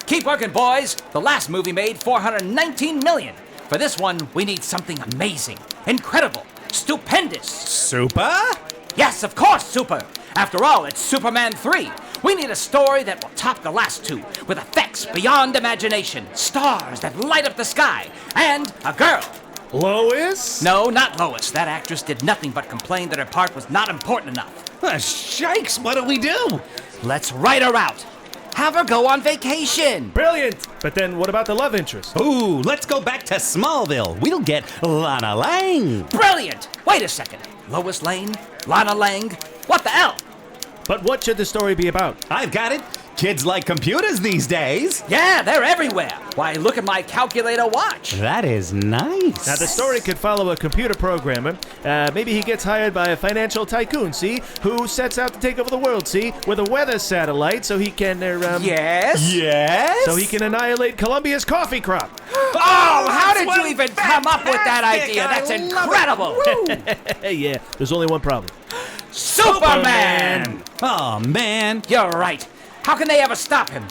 Keep working, boys. The last movie made $419 million. For this one, we need something amazing, incredible, stupendous. Super? Yes, of course, super. After all, it's Superman 3. We need a story that will top the last two, with effects beyond imagination, stars that light up the sky, and a girl. Lois? No, not Lois. That actress did nothing but complain that her part was not important enough. Shikes, what'll we do? Let's write her out. Have her go on vacation. Brilliant! But then what about the love interest? Ooh, let's go back to Smallville. We'll get Lana Lang. Brilliant! Wait a second. Lois Lane? Lana Lang? What the hell? But what should the story be about? I've got it. Kids like computers these days. Yeah, they're everywhere. Why, look at my calculator watch. That is nice. Now, the story could follow a computer programmer. Maybe he gets hired by a financial tycoon, see? Who sets out to take over the world, see? With a weather satellite so he can, Yes? Yes? So he can annihilate Colombia's coffee crop. Oh, how did you even come up with that idea? That's incredible. Yeah, there's only one problem. Superman! Oh, man. You're right. How can they ever stop him?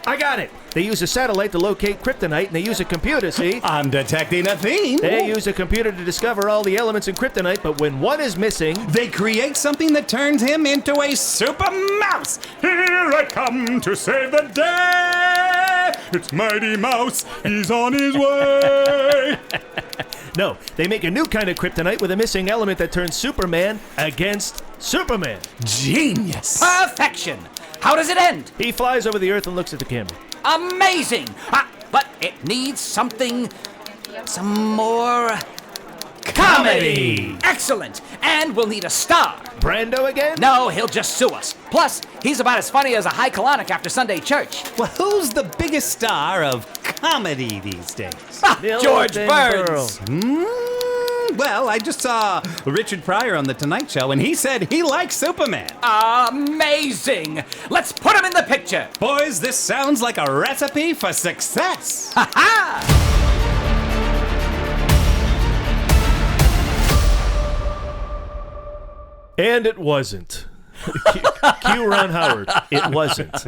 I got it. They use a satellite to locate kryptonite, and they use a computer, see? I'm detecting a theme. They use a computer to discover all the elements in kryptonite, but when one is missing... They create something that turns him into a super mouse. Here I come to save the day. It's Mighty Mouse. He's on his way. No, they make a new kind of kryptonite with a missing element that turns Superman against Superman. Genius. Perfection! How does it end? He flies over the earth and looks at the camera. Amazing! But it needs some more... comedy! Excellent! And we'll need a star. Brando again? No, he'll just sue us. Plus, he's about as funny as a high colonic after Sunday church. Well, who's the biggest star of comedy these days? George Burns! Well, I just saw Richard Pryor on The Tonight Show, and he said he likes Superman. Amazing! Let's put him in the picture. Boys, this sounds like a recipe for success. Ha-ha! And it wasn't. Cue Ron Howard. It wasn't.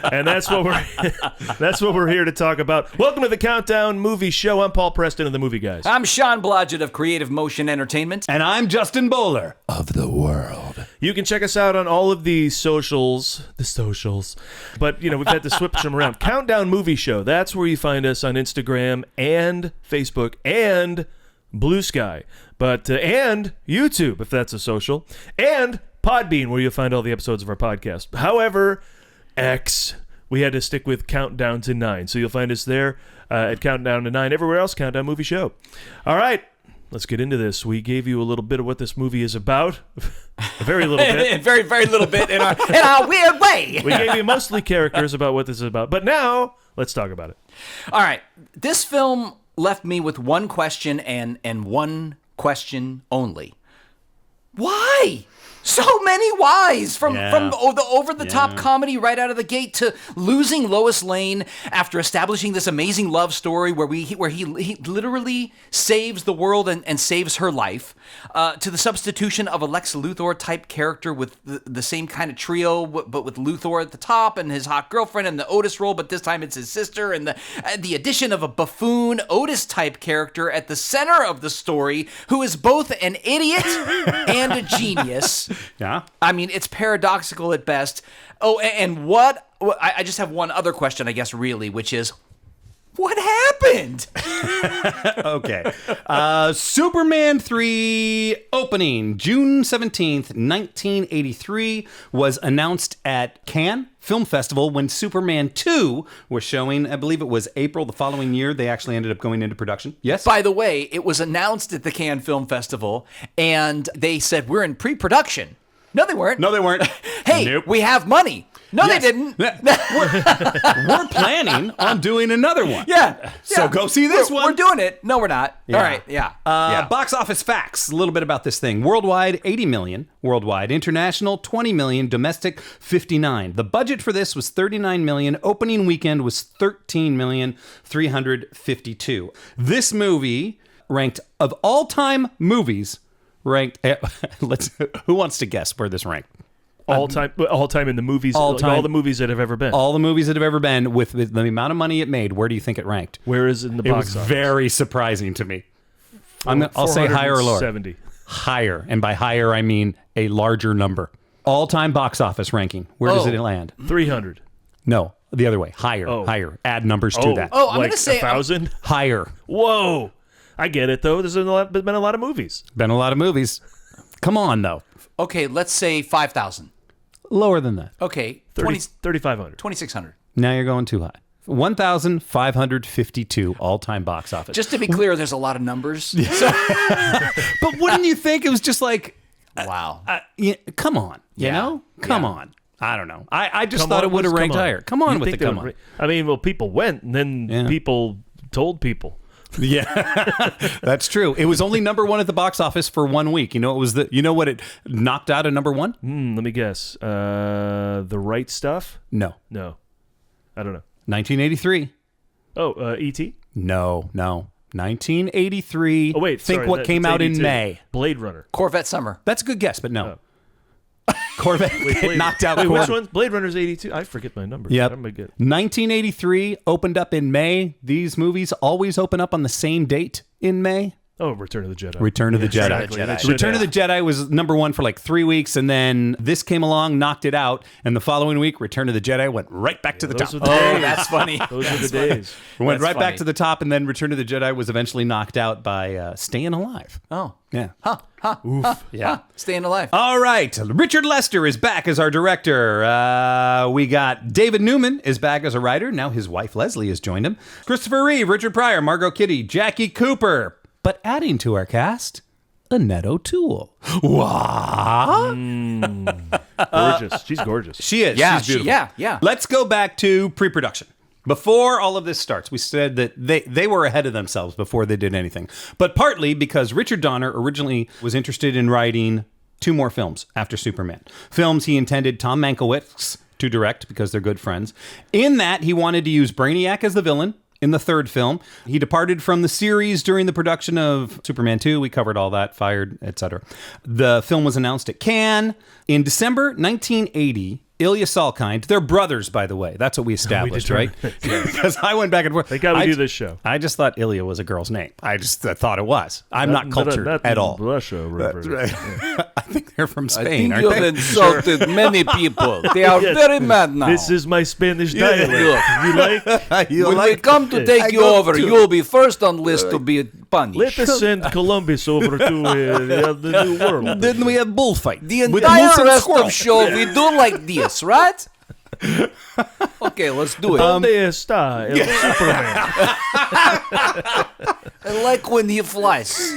And that's what we're here to talk about. Welcome to the Countdown Movie Show. I'm Paul Preston of the Movie Guys. I'm Sean Blodgett of Creative Motion Entertainment. And I'm Justin Bowler of The World. You can check us out on all of the socials. But, we've had to switch them around. Countdown Movie Show. That's where you find us on Instagram and Facebook and Blue Sky. But, and YouTube, if that's a social. And Podbean, where you'll find all the episodes of our podcast. However, X, we had to stick with Countdown to 9. So you'll find us there at Countdown to 9. Everywhere else, Countdown Movie Show. All right, let's get into this. We gave you a little bit of what this movie is about. A very little bit. Very, very little bit in our weird way. We gave you mostly characters about what this is about. But now, let's talk about it. All right, this film left me with one question and one question only. Why? So many whys from the over-the-top comedy right out of the gate to losing Lois Lane after establishing this amazing love story where he literally saves the world and saves her life, to the substitution of a Lex Luthor type character with the same kind of trio, but with Luthor at the top and his hot girlfriend and the Otis role, but this time it's his sister, and the addition of a buffoon Otis type character at the center of the story who is both an idiot and a genius. Yeah. I mean, it's paradoxical at best. Oh, and I just have one other question, I guess, really, which is, what happened? Okay. Superman 3 opening, June 17th, 1983, was announced at Cannes Film Festival when Superman 2 was showing. I believe it was April the following year. They actually ended up going into production. Yes? By the way, it was announced at the Cannes Film Festival, and they said, we're in pre-production. No, they weren't. Hey, Nope. We have money. No, Yes. they didn't. We're planning on doing another one. Yeah. So go see this one. We're doing it. No, we're not. Yeah. All right. Yeah. Box office facts. A little bit about this thing. Worldwide, 80 million. Worldwide. International, 20 million. Domestic, 59. The budget for this was 39 million. Opening weekend was 13,352,000. This movie ranked, of all-time movies, ranked... who wants to guess where this ranked? All time in the movies. All the movies that have ever been. All the movies that have ever been with the amount of money it made. Where do you think it ranked? Where is it in the box office? Very surprising to me. I'll say higher or lower. 70. Higher, and by higher I mean a larger number. All-time box office ranking. Where does it land? 300. No, the other way. Higher. Add numbers to that. Oh, I'm like going to say 1,000. Higher. Whoa, I get it though. There's been a lot of movies. Been a lot of movies. Come on though. Okay, let's say 5,000. Lower than that. Okay, 3,500. 2,600. Now you're going too high. 1,552 all-time box office. Just to be clear, there's a lot of numbers. But wouldn't you think it was just like, Wow. come on, you know? Come on. I don't know. I just thought it would have ranked higher. Come on with the come on. I mean, well, people went, and then people told people. Yeah, that's true. It was only number one at the box office for 1 week. You know, what it knocked out at number one? Let me guess. The Right Stuff? No. I don't know. 1983. Oh, E.T.? No. 1983. Oh, wait. Think what came out in May. Blade Runner. Corvette Summer. That's a good guess, but no. Corvette knocked out Wait, Corvette. which one? Blade Runner's 82. I forget my number. Yep. I'm gonna get 1983 opened up in May. These movies always open up on the same date in May. Oh, Return of the Jedi. Return of the Jedi. Exactly. Return of the Jedi was number one for like 3 weeks, and then this came along, knocked it out, and the following week, Return of the Jedi went right back to the top. Those were the days. That's funny. Those were the days. Went That's right back funny. to the top, and then Return of the Jedi was eventually knocked out by Staying Alive. Oh. Yeah. Oof. Yeah. Staying alive. All right. Richard Lester is back as our director. We got David Newman is back as a writer. Now his wife Leslie has joined him. Christopher Reeve, Richard Pryor, Margot Kitty, Jackie Cooper. But adding to our cast, Annette O'Toole. What? Gorgeous. She's gorgeous. She is. Yeah, She's beautiful. yeah. Let's go back to pre-production. Before all of this starts, we said that they were ahead of themselves before they did anything. But partly because Richard Donner originally was interested in writing 2 more films after Superman. Films he intended Tom Mankiewicz to direct because they're good friends. In that, he wanted to use Brainiac as the villain. In the 3rd film, he departed from the series during the production of Superman 2. We covered all that, fired, etc. The film was announced at Cannes. In December 1980, Ilya Salkind, they're brothers, by the way. That's what we established, right? Because I went back and forth. Thank God we do this show. I just thought Ilya was a girl's name. I just thought it was. I'm not cultured at all. Russia, That's right. I think they're from Spain, I aren't think they? you've insulted many people. They are Yes. very mad now. This is my Spanish dialect. You like? You when like we come to take you over, you will be first on list to be punished. Let us send Columbus over to the new world. Then we have bullfight. The with entire moose and rest squirrel. of show we do like this, right? Okay, let's do it. Donde está el Superman? I like when he flies.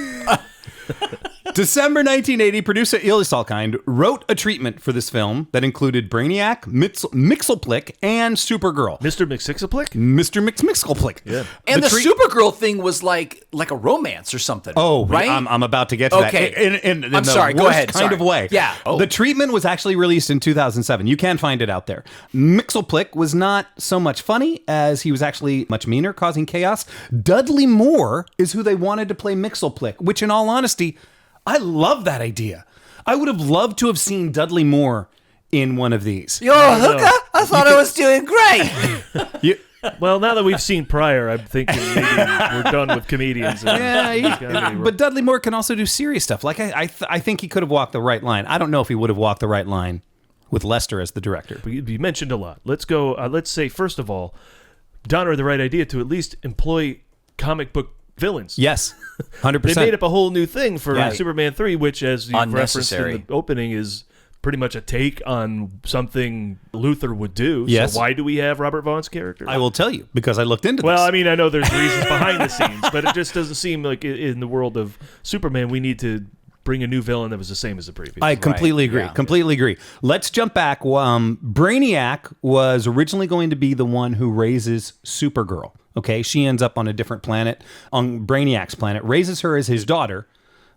December 1980, producer Ilya Salkind wrote a treatment for this film that included Brainiac, Mixelplick, and Supergirl. Mr. McSixaplick? Mr. Mixelplick. Yeah. And the Supergirl thing was like a romance or something. Oh, right. I'm about to get to Okay. that. In I'm the sorry, go worst ahead, kind sorry. of way. Yeah. Oh. The treatment was actually released in 2007. You can find it out there. Mixelplick was not so much funny as he was actually much meaner, causing chaos. Dudley Moore is who they wanted to play Mixelplick, which in all honesty, I love that idea. I would have loved to have seen Dudley Moore in one of these. You're a hooker? I thought I was doing great. Well, now that we've seen Pryor, I'm thinking maybe we're done with comedians. But Dudley Moore can also do serious stuff. Like I think he could have walked the right line. I don't know if he would have walked the right line with Lester as the director. You mentioned a lot. Let's go. Let's say, first of all, Donner had the right idea to at least employ comic book villains. Yes, 100%. They made up a whole new thing for Right. Superman 3, which, as you referenced Unnecessary. in the opening, is pretty much a take on something Luthor would do. Yes. So why do we have Robert Vaughn's character? I will tell you because I looked into this. Well, I mean, I know there's reasons behind the scenes, but it just doesn't seem like in the world of Superman we need to bring a new villain that was the same as the previous. I completely agree. yeah. Completely agree. Let's jump back. Brainiac was originally going to be the one who raises Supergirl. Okay, she ends up on a different planet, on Brainiac's planet, raises her as his daughter,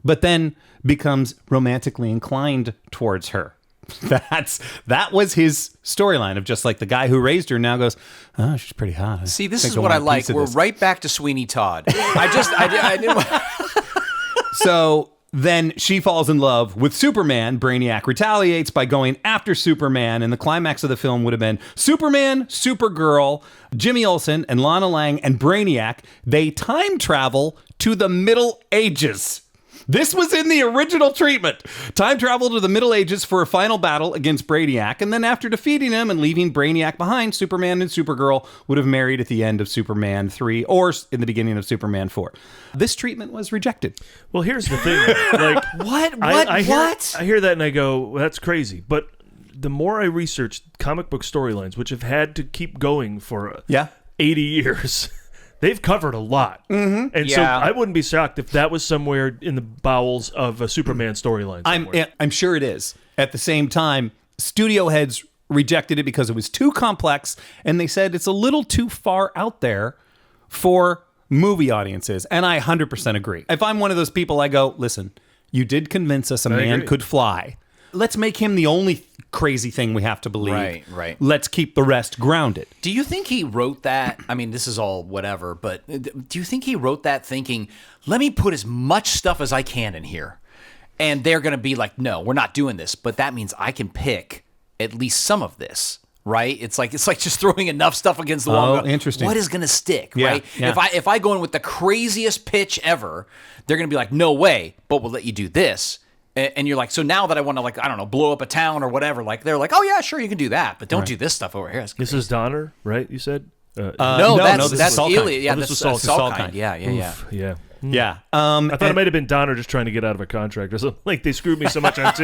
but then becomes romantically inclined towards her. That was his storyline of just like the guy who raised her now goes, oh, she's pretty hot. See, this think is I what I want a like. piece of We're this. right back to Sweeney Todd. I didn't. So then she falls in love with Superman. Brainiac retaliates by going after Superman, and the climax of the film would have been Superman, Supergirl, Jimmy Olsen, and Lana Lang, and Brainiac. They time travel to the Middle Ages. This was in the original treatment. Time travel to the Middle Ages for a final battle against Brainiac, and then after defeating him and leaving Brainiac behind, Superman and Supergirl would have married at the end of Superman 3 or in the beginning of Superman 4. This treatment was rejected. Well, here's the thing. Like, What? I What? hear that and I go, well, that's crazy. But the more I research comic book storylines, which have had to keep going for 80 years, they've covered a lot. Mm-hmm. And so I wouldn't be shocked if that was somewhere in the bowels of a Superman storyline. I'm sure it is. At the same time, studio heads rejected it because it was too complex, and they said it's a little too far out there for movie audiences. And I 100% agree. If I'm one of those people, I go, listen, you did convince us a man could fly. Let's make him the only crazy thing we have to believe. Right. Let's keep the rest grounded. Do you think he wrote that? I mean, this is all whatever, but do you think he wrote that thinking, let me put as much stuff as I can in here? And they're going to be like, no, we're not doing this. But that means I can pick at least some of this, right? It's like just throwing enough stuff against the wall. Oh, interesting. What is going to stick, Yeah, right? yeah. If I go in with the craziest pitch ever, they're going to be like, no way, but we'll let you do this. And you're like, so now that I want to, like, I don't know, blow up a town or whatever, like, they're like, oh, yeah, sure, you can do that, but don't do this stuff over here. This is Donner, right? You said? No, this is that's Salkind. Ilya. Yeah, Oh, this that's was Salkind. Salkind. Yeah. Yeah. Yeah. I thought it might have been Donner just trying to get out of a contract or something. Like, they screwed me so much on 2.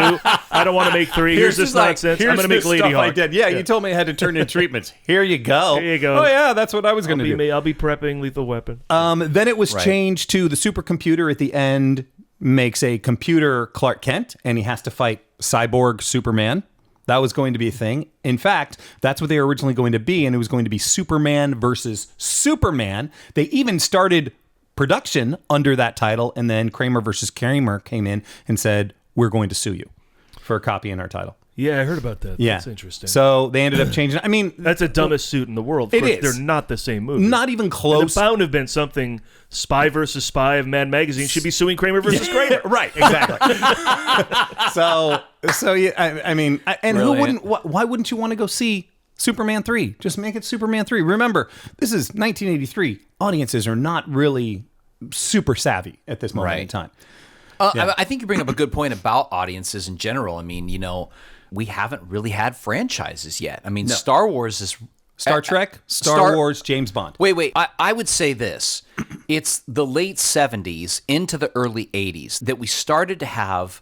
I don't want to make 3. Here's this nonsense. I'm going to make Lady Hawk. I did. Yeah, you told me I had to turn in treatments. Here you go. Here you go. Oh, yeah, that's what I was going to do. I'll be prepping Lethal Weapon. Then it was changed to the supercomputer at the end makes a computer Clark Kent, and he has to fight cyborg Superman. That was going to be a thing. In fact, that's what they were originally going to be, and it was going to be Superman versus Superman. They even started production under that title, and then Kramer versus Kramer came in and said, we're going to sue you for copying our title. Yeah, I heard about that. Yeah. That's interesting. So they ended up changing. I mean, that's the dumbest suit in the world. It is. They're not the same movie. Not even close. It's bound to have been something Spy versus Spy of Mad Magazine should be suing Kramer versus Kramer. Right, exactly. so yeah, I mean, and Brilliant. who wouldn't? Why wouldn't you want to go see Superman 3? Just make it Superman 3. Remember, this is 1983. Audiences are not really super savvy at this moment in time. I think you bring up a good point about audiences in general. I mean, we haven't really had franchises yet. I mean, Star Wars is... Star Trek, Star Wars, James Bond. Wait. I would say this. It's the late 70s into the early 80s that we started to have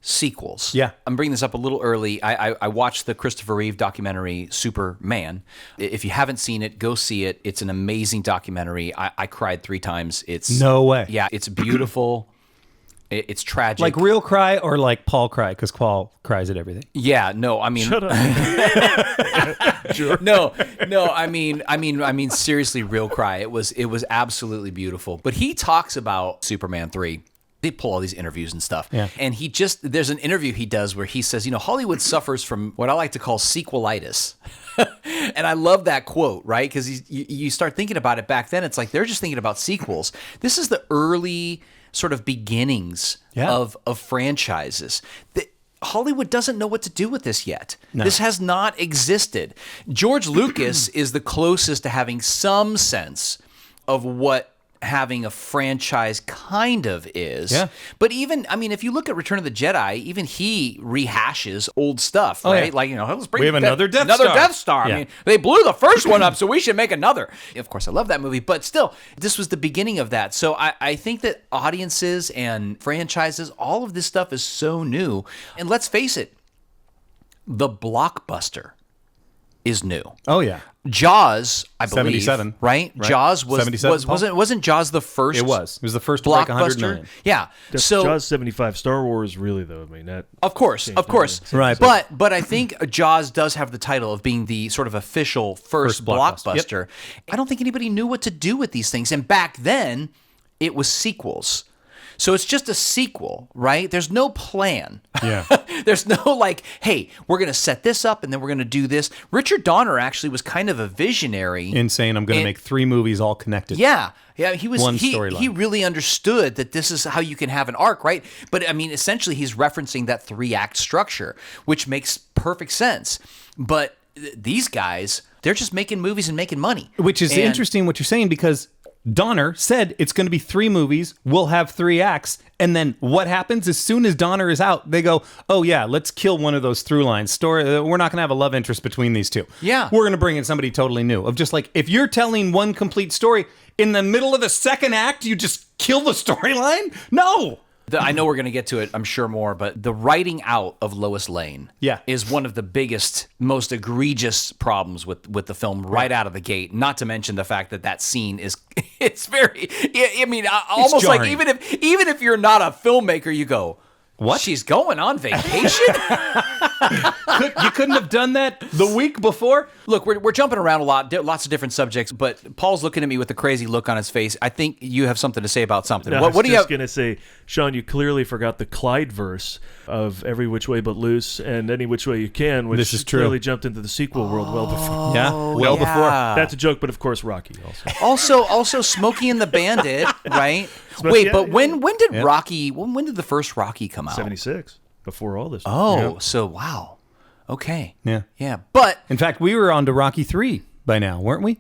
sequels. Yeah. I'm bringing this up a little early. I watched the Christopher Reeve documentary, Superman. If you haven't seen it, go see it. It's an amazing documentary. I cried 3 times. It's No way. Yeah, it's beautiful. It's tragic. Like real cry or like Paul cry? Because Paul cries at everything. Yeah, no, I mean... Shut up. Sure. No, I mean, seriously, real cry. It was absolutely beautiful. But he talks about Superman 3. They pull all these interviews and stuff. Yeah. And there's an interview he does where he says, Hollywood suffers from what I like to call sequelitis. And I love that quote, right? Because you start thinking about it back then. It's like they're just thinking about sequels. This is the early sort of beginnings of franchises. Hollywood doesn't know what to do with this yet. No. This has not existed. George Lucas is the closest to having some sense of what having a franchise kind of is. Yeah. But even, I mean, if you look at Return of the Jedi, even he rehashes old stuff, right? Yeah. Like, let's bring we have another Death Star. I mean, they blew the first one up, so we should make another. Of course, I love that movie, but still, this was the beginning of that. So I think that audiences and franchises, all of this stuff is so new. And let's face it, the blockbuster is new. Oh, yeah. Jaws, I believe, 77, right? Jaws was 77, wasn't Jaws the first? It was the first to break 100 million. Yeah. So Jaws 75. Star Wars, really though. I mean, that. Of course. Right. But I think Jaws does have the title of being the sort of official first blockbuster. Yep. I don't think anybody knew what to do with these things, and back then, it was sequels. So it's just a sequel, right? There's no plan. Yeah. There's no like, hey, we're going to set this up and then we're going to do this. Richard Donner actually was kind of a visionary. In saying I'm going to make 3 movies all connected. Yeah. Yeah, he was. One He storyline. really understood that this is how you can have an arc, right? But I mean, essentially, he's referencing that 3-act structure, which makes perfect sense. But these guys, they're just making movies and making money. Which is interesting what you're saying, because Donner said it's going to be 3 movies. We'll have 3 acts. And then what happens as soon as Donner is out? They go, oh, yeah, let's kill one of those through lines. Story. We're not going to have a love interest between these 2. Yeah. We're going to bring in somebody totally new. Of just like, if you're telling one complete story, in the middle of the 2nd act, you just kill the storyline? No. I know we're going to get to it, I'm sure more, but the writing out of Lois Lane is one of the biggest, most egregious problems with the film right out of the gate. Not to mention the fact that scene is, it's very, I mean, almost like jarring. even if you're not a filmmaker, you go, What? She's going on vacation? You couldn't have done that the week before? Look, we're jumping around a lot, lots of different subjects, but Paul's looking at me with a crazy look on his face. I think you have something to say about something. No, What do you I was have? going to say, Sean, you clearly forgot the Clyde verse of Every Which Way But Loose and Any Which Way You Can, which This is true. clearly jumped into the sequel world well before. Yeah, well before. That's a joke, but of course Rocky also. Also, Smokey and the Bandit, right? Smokey, Wait, yeah, but yeah. when did Rocky? When did the first Rocky come out? 76, before all this. Oh, so wow. Okay. Yeah. But In fact, we were on to Rocky 3 by now, weren't we?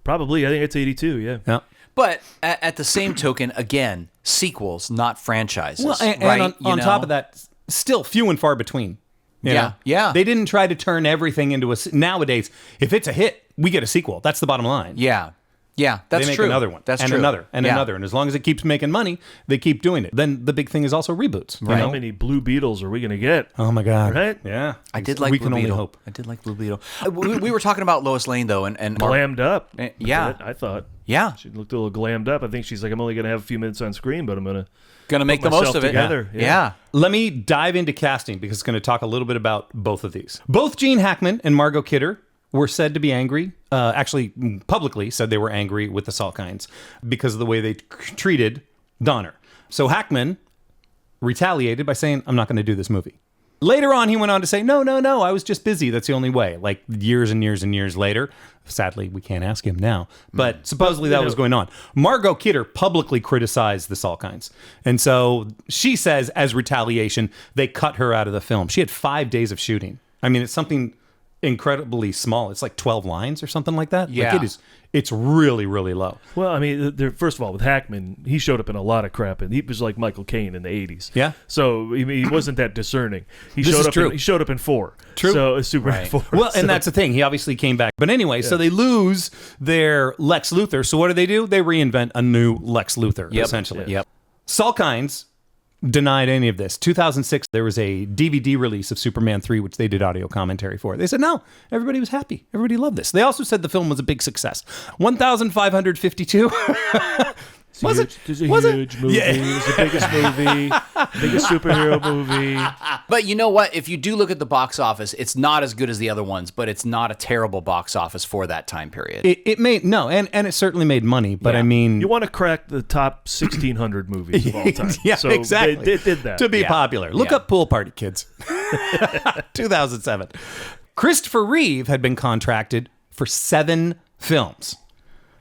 Probably. I think it's 82, yeah. Yeah. But at the same token, again, sequels, not franchises. Well, and right? on top of that, still few and far between. You Yeah, know? yeah. They didn't try to turn everything into nowadays, if it's a hit, we get a sequel. That's the bottom line. Yeah, that's they make true. another one. That's and true. another and Yeah. another. And as long as it keeps making money, they keep doing it. Then the big thing is also reboots. You How know? many Blue Beetles are we going to get? Oh my God. Right? Yeah. I did like We Blue can only Beetle. hope. I did like Blue Beetle. We were talking about Lois Lane though, and Glammed up. Yeah. I thought. Yeah, She looked a little glammed up. I think she's like, I'm only going to have a few minutes on screen, but I'm going to gonna make the myself most of it. together. Yeah. Let me dive into casting because it's going to talk a little bit about both of these. Both Gene Hackman and Margot Kidder were said to be angry, actually publicly said they were angry with the Salkinds because of the way they treated Donner. So Hackman retaliated by saying, I'm not going to do this movie. Later on, he went on to say, no, I was just busy. That's the only way. Like years and years and years later. Sadly, we can't ask him now. But supposedly that was going on. Margot Kidder publicly criticized the Salkinds. And so she says, as retaliation, they cut her out of the film. She had 5 days of shooting. I mean, it's something incredibly small. It's like 12 lines or something like that. Yeah. Like it's really, really low. Well, I mean, first of all, with Hackman, he showed up in a lot of crap, and he was like Michael Caine in the 80s. Yeah. So he wasn't that discerning. He This showed is up. true. He showed up in 4. True. So Superman 4. Well, so, and that's the thing. He obviously came back. But anyway, so they lose their Lex Luthor. So what do? They reinvent a new Lex Luthor, essentially. Yep. Salkinds denied any of this. 2006, there was a DVD release of Superman 3, which they did audio commentary for. They said, no, everybody was happy. Everybody loved this. They also said the film was a big success. 1,552. Was it? It's a Was it? huge movie. Yeah. It was the biggest movie, biggest superhero movie. But you know what? If you do look at the box office, it's not as good as the other ones, but it's not a terrible box office for that time period. It made, no, and it certainly made money, but I mean... You want to crack the top 1,600 movies of all time. Yeah, so exactly. They did that. To be Yeah. popular. Look Yeah. up Pool Party, kids. 2007. Christopher Reeve had been contracted for 7 films.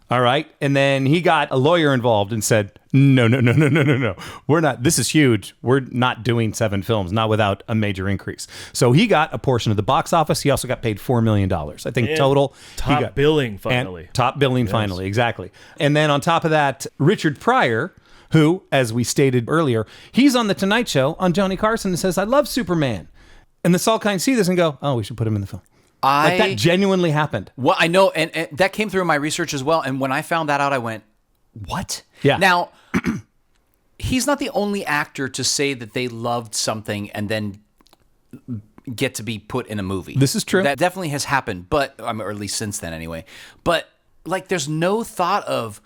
All right. And then he got a lawyer involved and said, no. We're not, this is huge. We're not doing 7 films, not without a major increase. So he got a portion of the box office. He also got paid $4 million. I think And total. top he got, billing, finally. and top billing, finally. Exactly. And then on top of that, Richard Pryor, who, as we stated earlier, he's on The Tonight Show on Johnny Carson and says, I love Superman. And the Salkinds see this and go, oh, we should put him in the film. Like that genuinely happened. Well, I know, and that came through in my research as well. And when I found that out, I went, what? Yeah. Now, he's not the only actor to say that they loved something and then get to be put in a movie. This is true. That definitely has happened, but or at least since then anyway. But like, there's no thought of,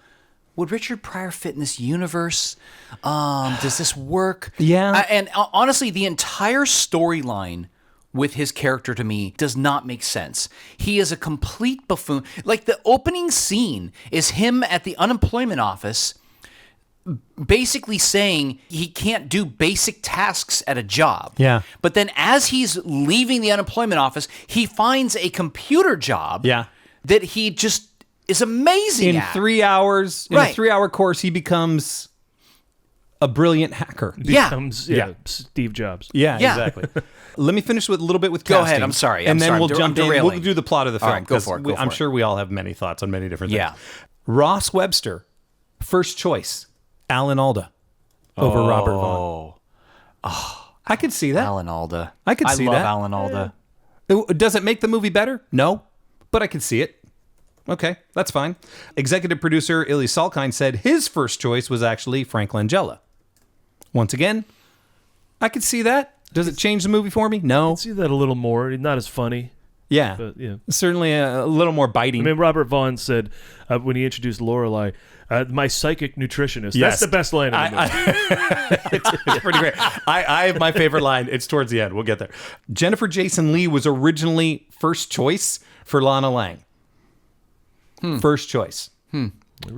would Richard Pryor fit in this universe? Does this work? Yeah. And honestly, the entire storyline with his character to me does not make sense. He is a complete buffoon. Like the opening scene is him at the unemployment office basically saying he can't do basic tasks at a job. Yeah. But then as he's leaving the unemployment office, he finds a computer job Yeah. that he just is amazing In at. 3 hours, in a Right. 3-hour course, he becomes a brilliant hacker. Becomes Yeah. Steve Jobs. Yeah, Yeah. exactly. Let me finish with a little bit with Go casting. ahead, I'm sorry, And I'm then sorry, we'll I'm jump in. We'll derailing. do the plot of the film. All right, go 'cause for it, go I'm for it. sure we all have many thoughts on many different things. Yeah. Ross Webster, first choice. Alan Alda over Robert Vaughn. I could see that. Alan Alda. I could see love that. Alan Alda. Does it make the movie better? No, but I could see it. Okay, that's fine. Executive producer Ilya Salkind said his first choice was actually Frank Langella. Once again, I could see that. Does it change the movie for me? No. See that a little more. Not as funny. Yeah, But, yeah. certainly a little more biting. I mean, Robert Vaughn said when he introduced Lorelai, my psychic nutritionist. Yes. That's the best line of the movie. It's pretty great. I have my favorite line. It's towards the end. We'll get there. Jennifer Jason Leigh was originally first choice for Lana Lang. First choice.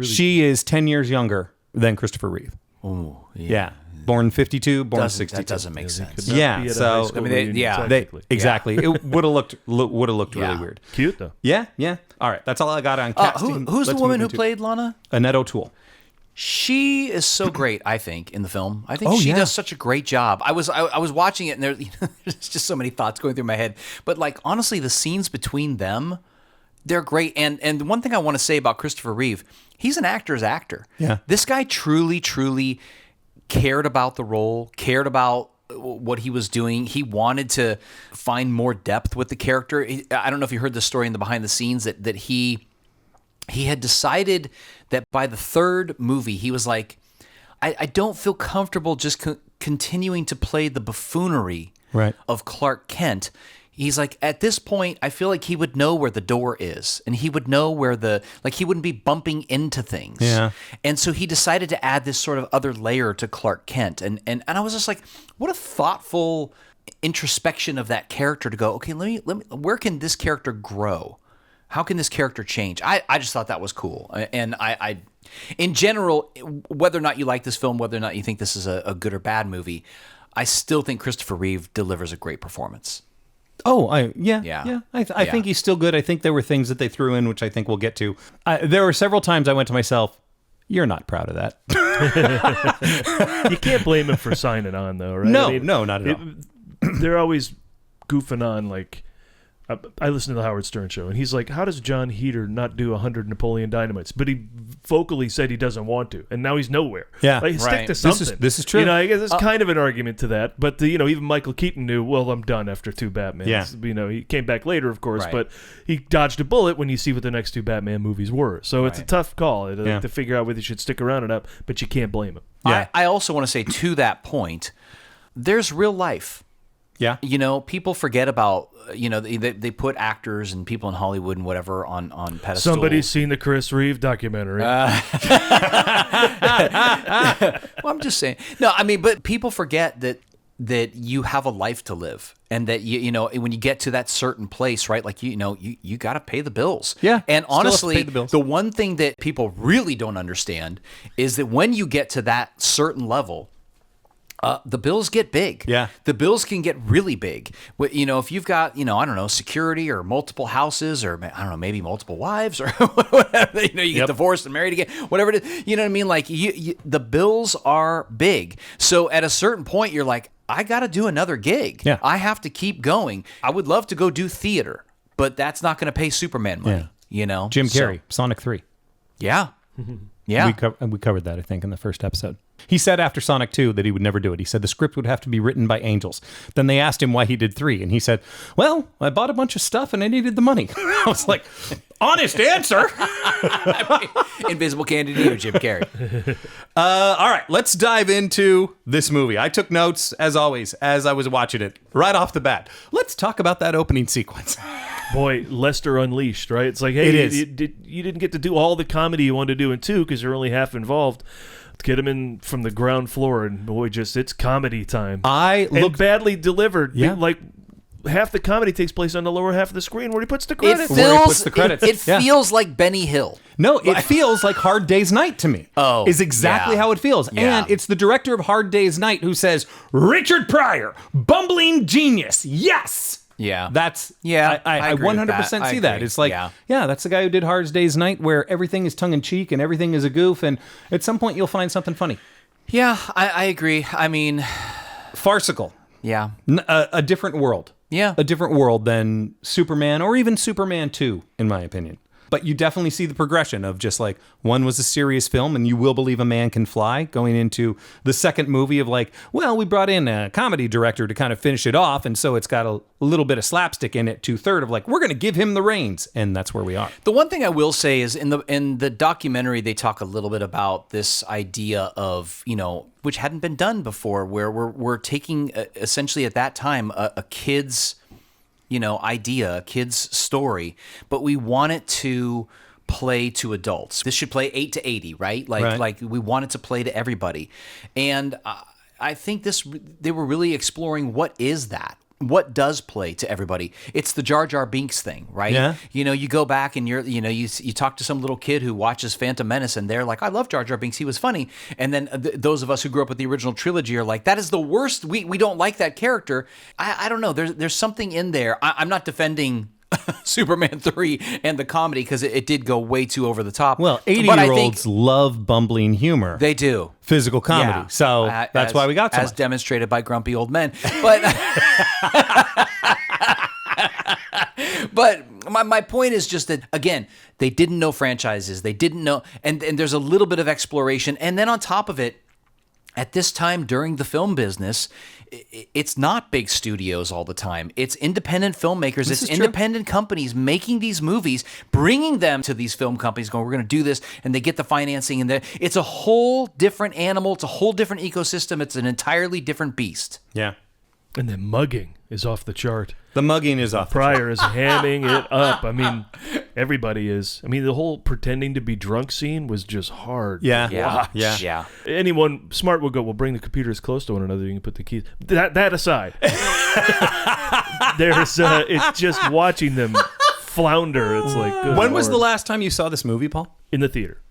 She is 10 years younger than Christopher Reeve. Oh, Yeah. Born 52, born 62. That doesn't make sense. Not Yeah, be at a so- high school I mean, they- reunion, yeah. technically. Exactly. It would have looked really Yeah. weird. Cute though. Yeah, yeah. All right, that's all I got on casting. Who's the Let's woman move who into played Lana? Annette O'Toole? She is so great, I think, in the film. I think Oh, she yeah. does such a great job. I was watching it, and there's just so many thoughts going through my head. But like honestly, the scenes between them, they're great. And the one thing I want to say about Christopher Reeve, he's an actor's actor. Yeah. This guy truly cared about the role, cared about what he was doing. He wanted to find more depth with the character. I don't know if you heard the story in the behind the scenes that he had decided that by the third movie, he was like, I don't feel comfortable just continuing to play the buffoonery Right. of Clark Kent. He's like, at this point, I feel like he would know where the door is, and he would know where he wouldn't be bumping into things. Yeah. And so he decided to add this sort of other layer to Clark Kent. And I was just like, what a thoughtful introspection of that character to go, okay, let me, where can this character grow? How can this character change? I just thought that was cool. And I in general, whether or not you like this film, whether or not you think this is a good or bad movie, I still think Christopher Reeve delivers a great performance. Oh, yeah. I think he's still good. I think there were things that they threw in, which I think we'll get to. There were several times I went to myself, you're not proud of that. You can't blame him for signing on, though, right? No, not at all. They're always goofing on, like, I listen to the Howard Stern show, and he's like, how does John Heater not do 100 Napoleon Dynamites? But he vocally said he doesn't want to, and now he's nowhere. Yeah, like, stick right. to This something. is true. You know, I guess it's kind of an argument to that. But, even Michael Keaton knew, well, I'm done after 2 Batmans. Yeah. He came back later, of course, Right. but he dodged a bullet when you see what the next 2 Batman movies were. So it's a Right. tough call Yeah. to figure out whether you should stick around or not, but you can't blame him. Yeah. I also want to say to that point, there's real life. Yeah. People forget about, they put actors and people in Hollywood and whatever on pedestals. Somebody's seen the Chris Reeve documentary. Well, I'm just saying. No, I mean, but people forget that you have a life to live, and that when you get to that certain place, right? Like you got to pay the bills. Yeah, And still have to honestly, pay the bills. the one thing that people really don't understand is that when you get to that certain level, the bills get big. Yeah. The bills can get really big. If you've got, I don't know, security or multiple houses or, I don't know, maybe multiple wives or whatever, you get divorced and married again, whatever it is, you know what I mean? Like, the bills are big. So at a certain point, you're like, I got to do another gig. Yeah. I have to keep going. I would love to go do theater, but that's not going to pay Superman money, Jim Carrey, Sonic 3. Yeah. Yeah. We covered that, I think, in the first episode. He said after Sonic 2 that he would never do it. He said the script would have to be written by angels. Then they asked him why he did 3, and he said, well, I bought a bunch of stuff and I needed the money. I was like, honest answer. Invisible Candy to you, Jim Carrey. All right, let's dive into this movie. I took notes, as always, as I was watching it, right off the bat. Let's talk about that opening sequence. Boy, Lester Unleashed, right? It's like, hey, It is. You didn't get to do all the comedy you wanted to do in 2 because you're only half involved. Let's get him in from the ground floor, and boy, it's comedy time. I and looked badly delivered. Yeah. Like, half the comedy takes place on the lower half of the screen where he puts the It credits. Where he feels puts the credits. It Yeah. feels like Benny Hill. No, it feels like Hard Day's Night to me. Oh, is exactly yeah. how it feels. Yeah. And it's the director of Hard Day's Night who says, Richard Pryor, bumbling genius. Yes. Yeah. That's, Yeah, I I agree with 100% that. see I that. agree. It's like, Yeah. that's the guy who did Hard Day's Night, where everything is tongue in cheek and everything is a goof. And at some point, you'll find something funny. Yeah, I agree. I mean, Farcical. yeah. A different world. Yeah. A different world than Superman or even Superman 2, in my opinion. But you definitely see the progression of just like, one was a serious film and you will believe a man can fly, going into the second movie of like, well, we brought in a comedy director to kind of finish it off. And so it's got a little bit of slapstick in it, 2/3 of like, we're going to give him the reins. And that's where we are. The one thing I will say is in the documentary, they talk a little bit about this idea of, which hadn't been done before, where we're taking essentially at that time a kid's idea, a kid's story, but we want it to play to adults. This should play 8 to 80, right? Like we want it to play to everybody. And I think they were really exploring what is that? What does play to everybody? It's the Jar Jar Binks thing, right? Yeah. You go back and you talk to some little kid who watches Phantom Menace and they're like, I love Jar Jar Binks. He was funny. And then those of us who grew up with the original trilogy are like, that is the worst. We don't like that character. I don't know. There's something in there. I'm not defending Superman 3 and the comedy because it did go way too over the top. Well, But I think 80-year-olds love bumbling humor. they do. Physical comedy. Yeah. So that's why we got so as much. demonstrated by grumpy old men. But but my point is just that, again, they didn't know franchises. They didn't know, and there's a little bit of exploration. And then on top of it, at this time during the film business, it's not big studios all the time. It's independent filmmakers. It's independent companies making these movies, bringing them to these film companies, going, we're going to do this, and they get the financing. And it's a whole different animal. It's a whole different ecosystem. It's an entirely different beast. Yeah. And then mugging is off the chart. The mugging is off. Pryor is hamming it up. I mean, everybody is. I mean, the whole pretending to be drunk scene was just hard. Yeah. to watch. Yeah. Anyone smart will go, well, bring the computers close to one another. You can put the keys. That aside, it's just watching them flounder. It's like, good When was the Lord. last time you saw this movie, Paul? In the theater.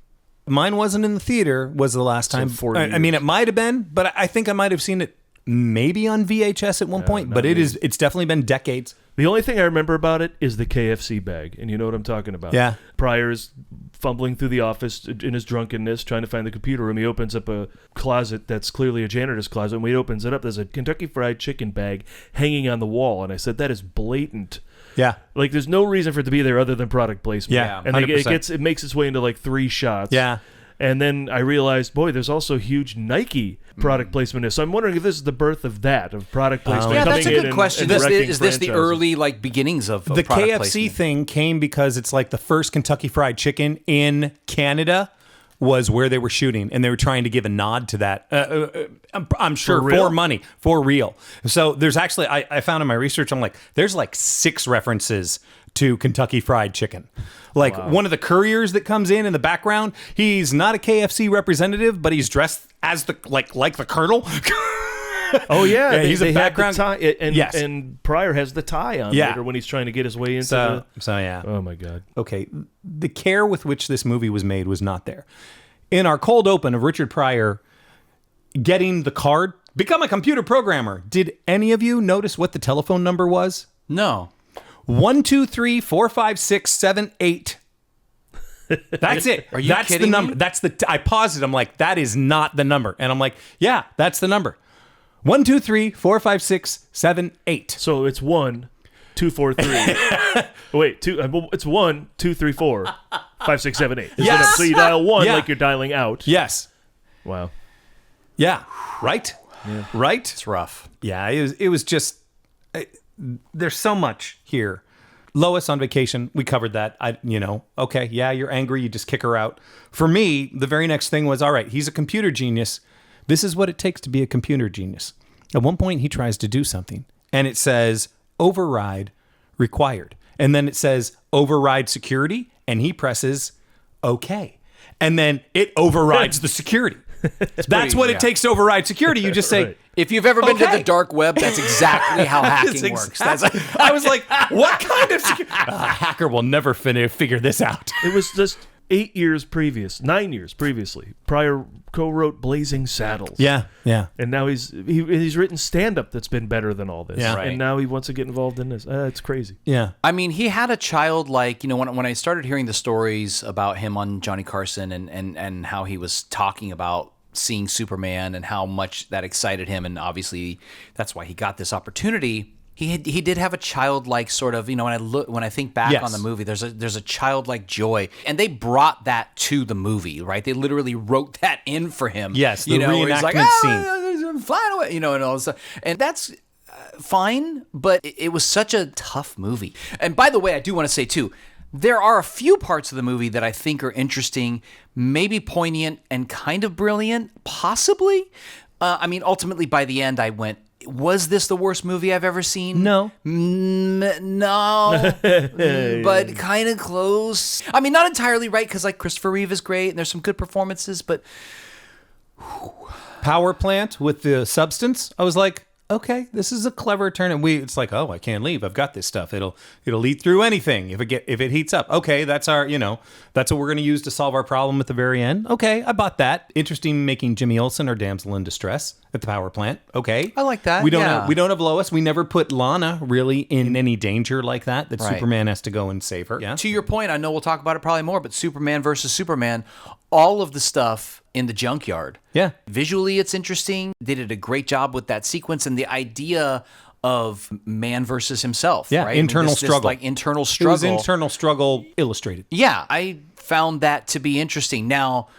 Mine wasn't in the theater. Was the last time? 40 I mean, years. it might have been, but I think I might have seen it maybe on VHS at one point. not But me. it's definitely been decades. The only thing I remember about it is the KFC bag, and you know what I'm talking about. Yeah. Pryor's fumbling through the office in his drunkenness, trying to find the computer room. He opens up a closet that's clearly a janitor's closet, and when he opens it up, there's a Kentucky Fried Chicken bag hanging on the wall, and I said, that is blatant. Yeah. Like, there's no reason for it to be there other than product placement. Yeah, And like, 100%. it makes its way into like 3 shots. Yeah. And then I realized, boy, there's also huge Nike product placement. So I'm wondering if this is the birth of product placement. Yeah, coming that's a in good question. and wrecking Is this the franchises. early beginnings of The product KFC placement? thing came because it's like the first Kentucky Fried Chicken in Canada was where they were shooting, and they were trying to give a nod to that. I'm sure real? for money, for real. So there's actually, I found in my research, I'm like, there's like 6 references to Kentucky Fried Chicken. Like one of the couriers that comes in the background, he's not a KFC representative, but he's dressed as the like the Colonel. Oh yeah, he's a they have background the tie, and Yes. and Pryor has the tie on Yeah. later when he's trying to get his way into So yeah. the. Oh my God! Okay, the care with which this movie was made was not there. In our cold open of Richard Pryor getting the card, become a computer programmer, did any of you notice what the telephone number was? No. 123-456-78. That's it. Are you That's kidding the number. me? That's the. I paused it. I'm like, that is not the number. And I'm like, yeah, that's the number. 123-456-78. So it's 1, 2, 4, 3. Wait, 2. It's 1, 2, 3, 4, 5, 6, 7, 8. Yes. So you dial 1 Yeah. like you're dialing out. Yes. Wow. Yeah. Right. Yeah. Right. It's rough. Yeah. It was just. There's so much here. Lois on vacation. We covered that. Okay. Yeah. You're angry. You just kick her out. For me, the very next thing was, all right, he's a computer genius. This is what it takes to be a computer genius. At one point, he tries to do something, and it says override required. And then it says override security, and he presses OK. And then it overrides the security. That's what it takes to override security. You just say, Right. If you've ever been to Okay. the dark web, that's exactly how hacking works. That's I was like, what kind of a hacker will never figure this out. It was just 9 years previously, Pryor co-wrote Blazing Saddles. Yeah. And now he's written stand-up that's been better than all this. Yeah. Right. And now he wants to get involved in this. It's crazy. Yeah. I mean, he had a childlike, when I started hearing the stories about him on Johnny Carson and how he was talking about seeing Superman and how much that excited him, and obviously that's why he got this opportunity. He did have a childlike sort of, when I think back on the movie, there's a childlike joy, and they brought that to the movie, right? They literally wrote that in for him. Yes, the where he's like, reenactment scene. I'm flying away, and all this stuff. And that's fine, but it was such a tough movie. And by the way, I do want to say too, there are a few parts of the movie that I think are interesting, maybe poignant and kind of brilliant, possibly. Ultimately by the end I went, was this the worst movie I've ever seen? No. No. But kind of close. Not entirely right, because like Christopher Reeve is great and there's some good performances, but Power plant with the substance. I was like, okay, this is a clever turn. And it's like, oh, I can't leave. I've got this stuff. It'll eat through anything if it heats up. Okay, that's that's what we're going to use to solve our problem at the very end. Okay, I bought that. Interesting, making Jimmy Olsen our damsel in distress at the power plant. Okay, I like that. We don't yeah. we don't have Lois. We never put Lana really in any danger like that. That Right. Superman has to go and save her. Yeah. To your point, I know we'll talk about it probably more, but Superman versus Superman, all of the stuff in the junkyard. Yeah. Visually, it's interesting. They did a great job with that sequence and the idea of man versus himself. Yeah, right? internal this struggle. like internal It struggle. was internal struggle illustrated. Yeah, I found that to be interesting. Now,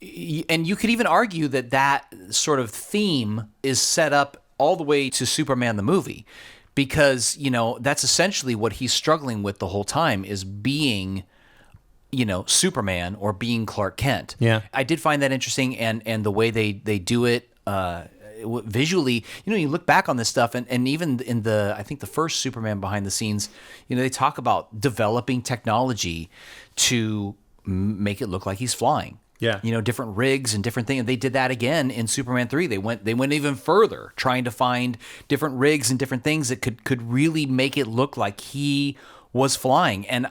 and you could even argue that sort of theme is set up all the way to Superman the movie, because, that's essentially what he's struggling with the whole time, is being, Superman or being Clark Kent. Yeah. I did find that interesting, and the way they do it visually, you look back on this stuff, and even in I think the first Superman behind the scenes, they talk about developing technology to make it look like he's flying. Yeah. Different rigs and different things. And they did that again in Superman 3. They went even further, trying to find different rigs and different things that could really make it look like he was flying. And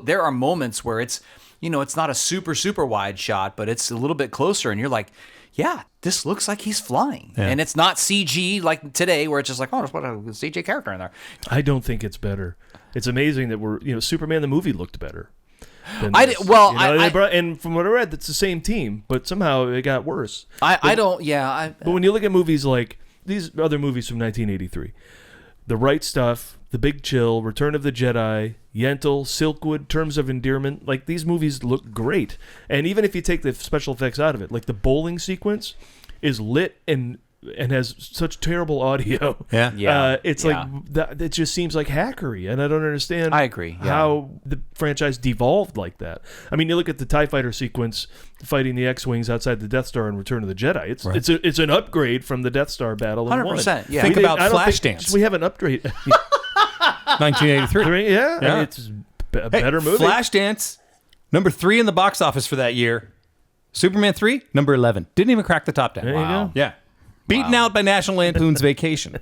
there are moments where it's, it's not a super wide shot, but it's a little bit closer, and you're like, yeah, this looks like he's flying. Yeah. And it's not CG like today, where it's just like, oh, there's what a CG character in there. I don't think it's better. It's amazing that Superman the movie looked better. And from what I read, that's the same team, but somehow it got worse. But when you look at movies like these other movies from 1983, The Right Stuff, The Big Chill, Return of the Jedi, Yentl, Silkwood, Terms of Endearment, like these movies look great. And even if you take the special effects out of it, like the bowling sequence is lit and has such terrible audio. Yeah. It's like that. It just seems like hackery, and I don't understand. I agree. Yeah. How the franchise devolved like that. You look at the TIE fighter sequence fighting the X-wings outside the Death Star in Return of the Jedi. It's an upgrade from the Death Star battle. 100%. Yeah. Think about Flashdance. We have an upgrade. 1983. Yeah. It's a better movie. Flashdance, number 3 in the box office for that year. Superman 3, number 11. Didn't even crack the top 10. There you go. Yeah. Beaten out by National Lampoon's Vacation.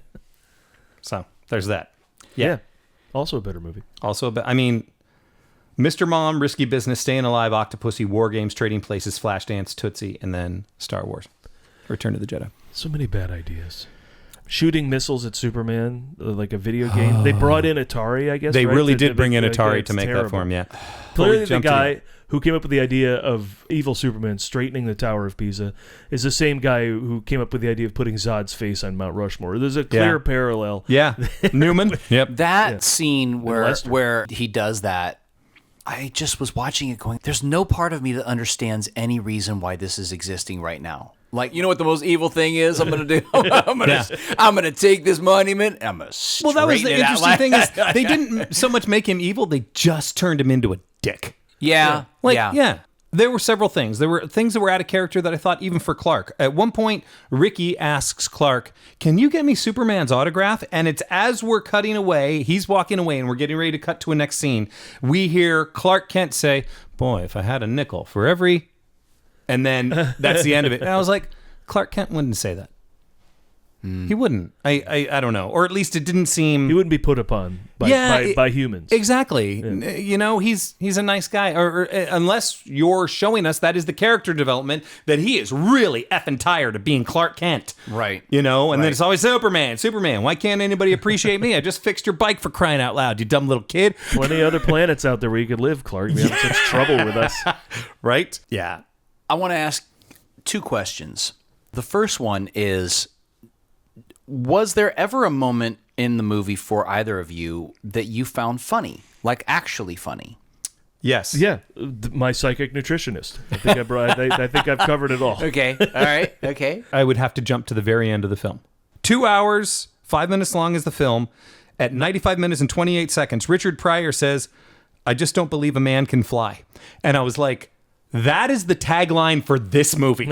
So there's that. Yeah. Also a better movie. Also, Mr. Mom, Risky Business, Staying Alive, Octopussy, War Games, Trading Places, Flashdance, Tootsie, and then Star Wars, Return of the Jedi. So many bad ideas. Shooting missiles at Superman, like a video game. They brought in Atari, I guess. They right? really did bring in it's Atari to make terrible. that for him, yeah. Clearly the guy who came up with the idea of evil Superman straightening the Tower of Pisa is the same guy who came up with the idea of putting Zod's face on Mount Rushmore. There's a clear parallel. Yeah. Newman. Yep. That scene where he does that, I just was watching it going, there's no part of me that understands any reason why this is existing right now. Like, you know what the most evil thing is I'm going to do? I'm going to take this monument and I'm going to straighten Well, that was the it out. interesting thing is they didn't so much make him evil, they just turned him into a dick. Yeah. There were several things. There were things that were out of character that I thought even for Clark. At one point, Ricky asks Clark, "Can you get me Superman's autograph?" And it's as we're cutting away, he's walking away and we're getting ready to cut to a next scene. We hear Clark Kent say, "Boy, if I had a nickel for every..." And then that's the end of it. And I was like, Clark Kent wouldn't say that. He wouldn't. I don't know. Or at least it didn't seem... He wouldn't be put upon by humans. Exactly. Yeah. You know, he's a nice guy. Or unless you're showing us that is the character development, that he is really effing tired of being Clark Kent. Right. You know, and then it's always Superman. Why can't anybody appreciate me? I just fixed your bike, for crying out loud, you dumb little kid. Plenty other planets out there where you could live, Clark. You have such trouble with us. Right? Yeah. I want to ask 2 questions. The first one is, was there ever a moment in the movie for either of you that you found funny? Like actually funny? Yes. Yeah. My psychic nutritionist. I think I've covered it all. Okay. All right. Okay. I would have to jump to the very end of the film. 2 hours, 5 minutes long is the film. At 95 minutes and 28 seconds, Richard Pryor says, "I just don't believe a man can fly." And I was like, that is the tagline for this movie.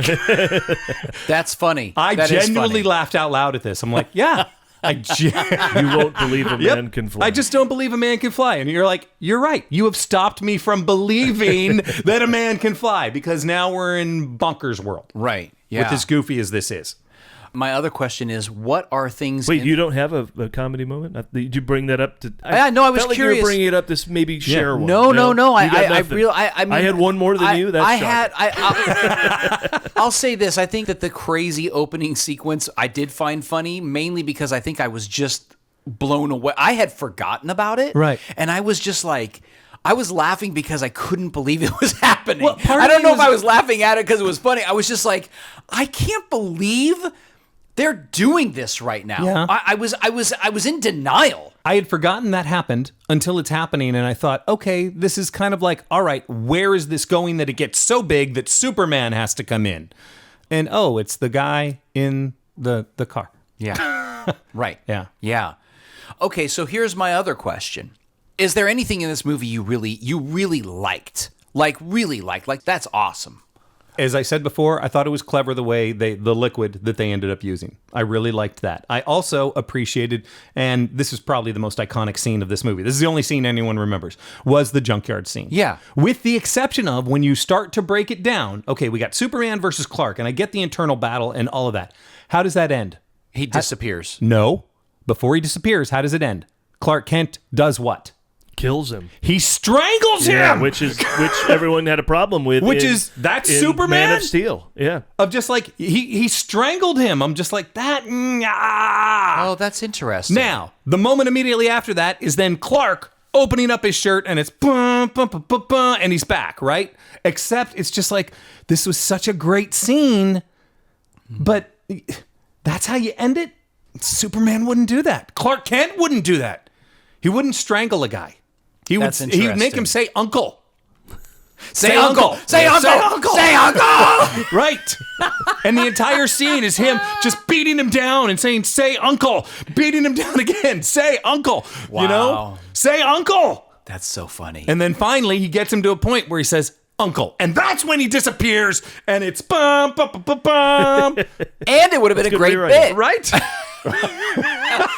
That's funny. I That is genuinely funny. laughed out loud at this. I'm like, yeah. You won't believe a man can fly. I just don't believe a man can fly. And you're like, you're right. You have stopped me from believing that a man can fly, because now we're in bonkers world. Right. Yeah. With as goofy as this is. My other question is, what are things... Wait, you don't have a comedy moment? Did you bring that up to... I know, I was felt like curious. You were bringing it up to maybe share one. No. You got I nothing. I had one more than you. That's shocking. I'll say this. I think that the crazy opening sequence I did find funny, mainly because I think I was just blown away. I had forgotten about it. Right. And I was just like... I was laughing because I couldn't believe it was happening. Well, I don't know if I was laughing at it because it was funny. I was just like, I can't believe they're doing this right now. Yeah. I was in denial. I had forgotten that happened until it's happening, and I thought, okay, this is kind of like, all right, where is this going that it gets so big that Superman has to come in? And oh, it's the guy in the car. Yeah. Right. Yeah. Yeah. Okay, so here's my other question. Is there anything in this movie you really liked? Like really liked? Like that's awesome. As I said before, I thought it was clever the way the liquid that they ended up using. I really liked that. I also appreciated, and this is probably the most iconic scene of this movie. This is the only scene anyone remembers, was the junkyard scene. Yeah. With the exception of when you start to break it down, okay, we got Superman versus Clark, and I get the internal battle and all of that. How does that end? He disappears. No. Before he disappears, how does it end? Clark Kent does what? Kills him. He strangles him! Which everyone had a problem with. That's in Superman? Man of Steel. Yeah. Of just like, he strangled him. I'm just like, that. Oh, that's interesting. Now, the moment immediately after that is then Clark opening up his shirt, and it's bum, bum, bum, bum, bum, and he's back, right? Except it's just like, this was such a great scene, but that's how you end it? Superman wouldn't do that. Clark Kent wouldn't do that. He wouldn't strangle a guy. He would make him say uncle. Say uncle. Say uncle. Say uncle. Say uncle. Right. And the entire scene is him just beating him down and saying, say uncle. Beating him down again. Say uncle. Wow. You know? Say uncle. That's so funny. And then finally he gets him to a point where he says uncle. And that's when he disappears. And it's bum, bum, bum, bum, bum. And it would have been a great bit. Right?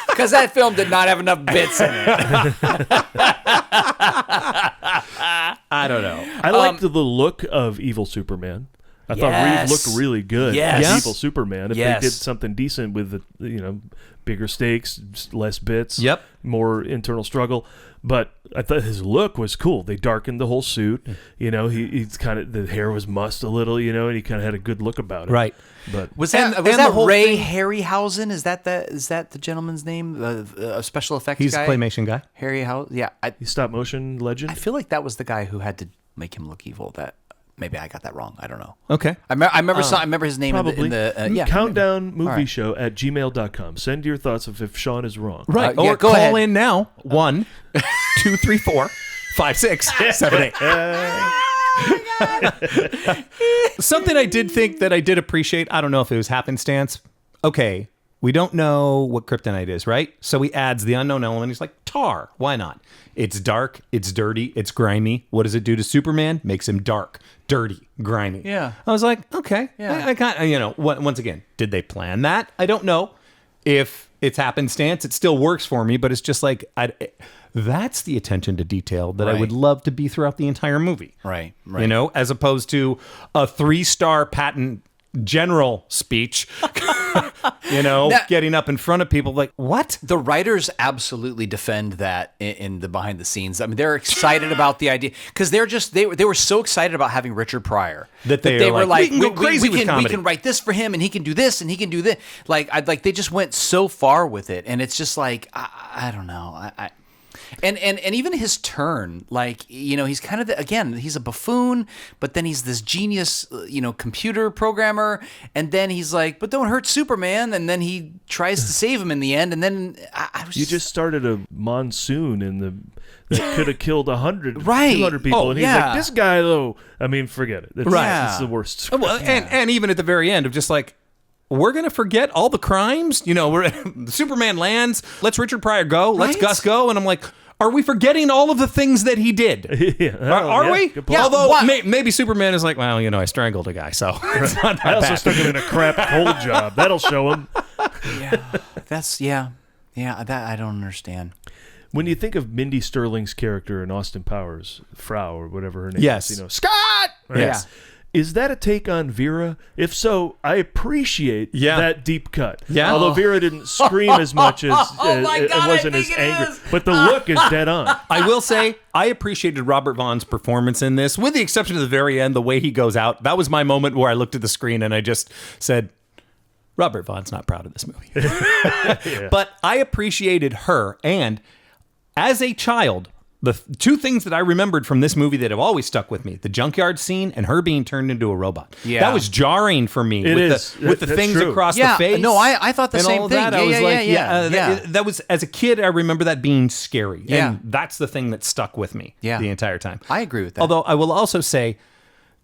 Because that film did not have enough bits in it. I don't know. I liked the look of evil Superman. I thought Reeve looked really good as evil Superman. If they did something decent with the, bigger stakes, less bits, more internal struggle. But I thought his look was cool. They darkened the whole suit. He's kind of, the hair was mussed a little, and he kind of had a good look about it. Right. But Was that the whole Ray thing- Harryhausen? Is that the gentleman's name? The special effects He's guy? a claymation guy. Harryhausen. Yeah. he's stop motion legend. I feel like that was the guy who had to make him look evil. That maybe I got that wrong. I don't know. Okay. I remember his name Probably. in the Countdown maybe. All right. show at gmail.com. Send your thoughts if Sean is wrong. Right. yeah, Or go call ahead. in now. 1 2 3 4 5 6 7 8. Something I did think that I did appreciate, I don't know if it was happenstance. Okay, we don't know what kryptonite is, right? So he adds the unknown element. He's like, tar. Why not? It's dark, it's dirty, it's grimy. What does it do to Superman? Makes him dark, dirty, grimy. Yeah. I was like, okay. Yeah. I kind of, once again, did they plan that? I don't know. If it's happenstance, it still works for me, but it's just like, that's the attention to detail that I would love to be throughout the entire movie. Right. As opposed to a 3-star patent general speech, getting up in front of people like, what? The writers absolutely defend that in the behind the scenes. I mean, they're excited about the idea because they were so excited about having Richard Pryor that they were like, we can go crazy with comedy. We can write this for him, and he can do this, and he can do this. They just went so far with it, and it's just like I don't know. And even his turn, he's kind of he's a buffoon, but then he's this genius, computer programmer, and then he's like, but don't hurt Superman, and then he tries to save him in the end, and then I was you just started a monsoon that could have killed 100, right. 200 people, and he's like, this guy though, I mean, forget it. It's the worst. Well, and even at the very end of just like, we're going to forget all the crimes. Superman lands. Let's Richard Pryor go. Let's Gus go. And I'm like, are we forgetting all of the things that he did? Are we? Yeah, although maybe Superman is like, well, I strangled a guy, so it's not that I also bad. stuck him in a crap cold job. That'll show him. That I don't understand. When you think of Mindy Sterling's character in Austin Powers, Frau or whatever her name yes. is, Scott! Right? Yes. Is that a take on Vera? If so, I appreciate that deep cut. Yeah. Although Vera didn't scream as much as it wasn't as angry. But the look is dead on. I will say, I appreciated Robert Vaughn's performance in this, with the exception of the very end, the way he goes out. That was my moment where I looked at the screen and I just said, Robert Vaughn's not proud of this movie. But I appreciated her, and as a child, the two things that I remembered from this movie that have always stuck with me: the junkyard scene and her being turned into a robot. Yeah. That was jarring for me. With the things across the face. No, I thought the same thing. I was like, that was, as a kid, I remember that being scary. Yeah. And that's the thing that stuck with me the entire time. I agree with that. Although I will also say,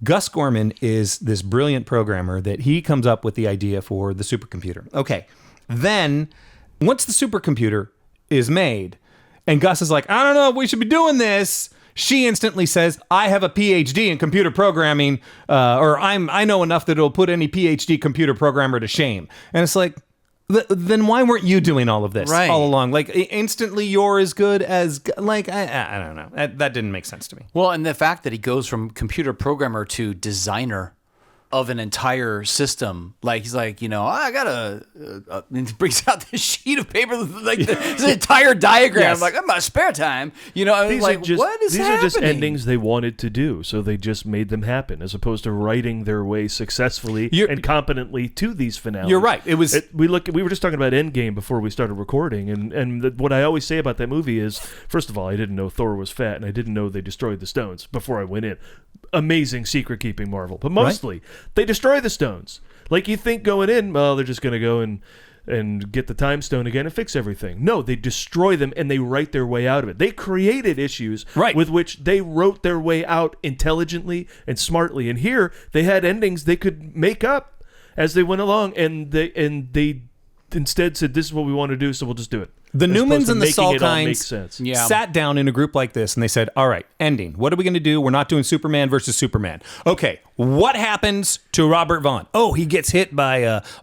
Gus Gorman is this brilliant programmer that he comes up with the idea for the supercomputer. Okay. Then, once the supercomputer is made, and Gus is like, I don't know if we should be doing this, she instantly says, I have a PhD in computer programming, or I know enough that it'll put any PhD computer programmer to shame. And it's like, then why weren't you doing all of this all along? Like, instantly you're as good as, I don't know. That didn't make sense to me. Well, and the fact that he goes from computer programmer to designer of an entire system, he's like, I got and he brings out this sheet of paper, this entire diagram. Yes. Like, in my spare time, I was like, what is happening? These are just endings they wanted to do, so they just made them happen, as opposed to writing their way successfully and competently to these finales. You're right. It was. We were just talking about Endgame before we started recording, and what I always say about that movie is, first of all, I didn't know Thor was fat, and I didn't know they destroyed the stones before I went in. Amazing secret keeping Marvel, but mostly they destroy the stones. Like, you think going in, well, they're just going to go and get the time stone again and fix everything. No, they destroy them and they write their way out of it. They created issues with which they wrote their way out intelligently and smartly. And here they had endings they could make up as they went along, and they instead said, this is what we want to do, so we'll just do it. The Newmans and the Salkinds sat down in a group like this, and they said, all right, ending. What are we going to do? We're not doing Superman versus Superman. Okay, what happens to Robert Vaughn? Oh, he gets hit by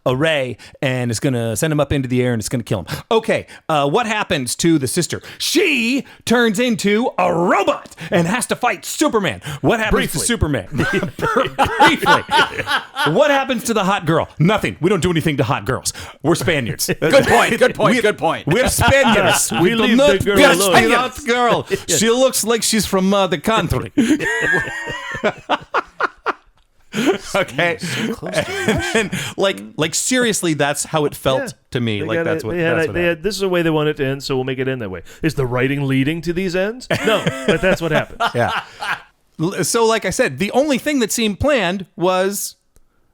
a ray, and it's going to send him up into the air, and it's going to kill him. Okay, what happens to the sister? She turns into a robot and has to fight Superman. What happens to Superman? Briefly. What happens to the hot girl? Nothing. We don't do anything to hot girls. We're Spaniards. Good point. We're Spaniards. We leave the girl alone. Not girl. She looks like she's from the country. Okay. So close to and then, like seriously, that's how it felt to me. That's what happened. This is the way they want it to end, so we'll make it end that way. Is the writing leading to these ends? No, but that's what happens. Yeah. So, like I said, the only thing that seemed planned was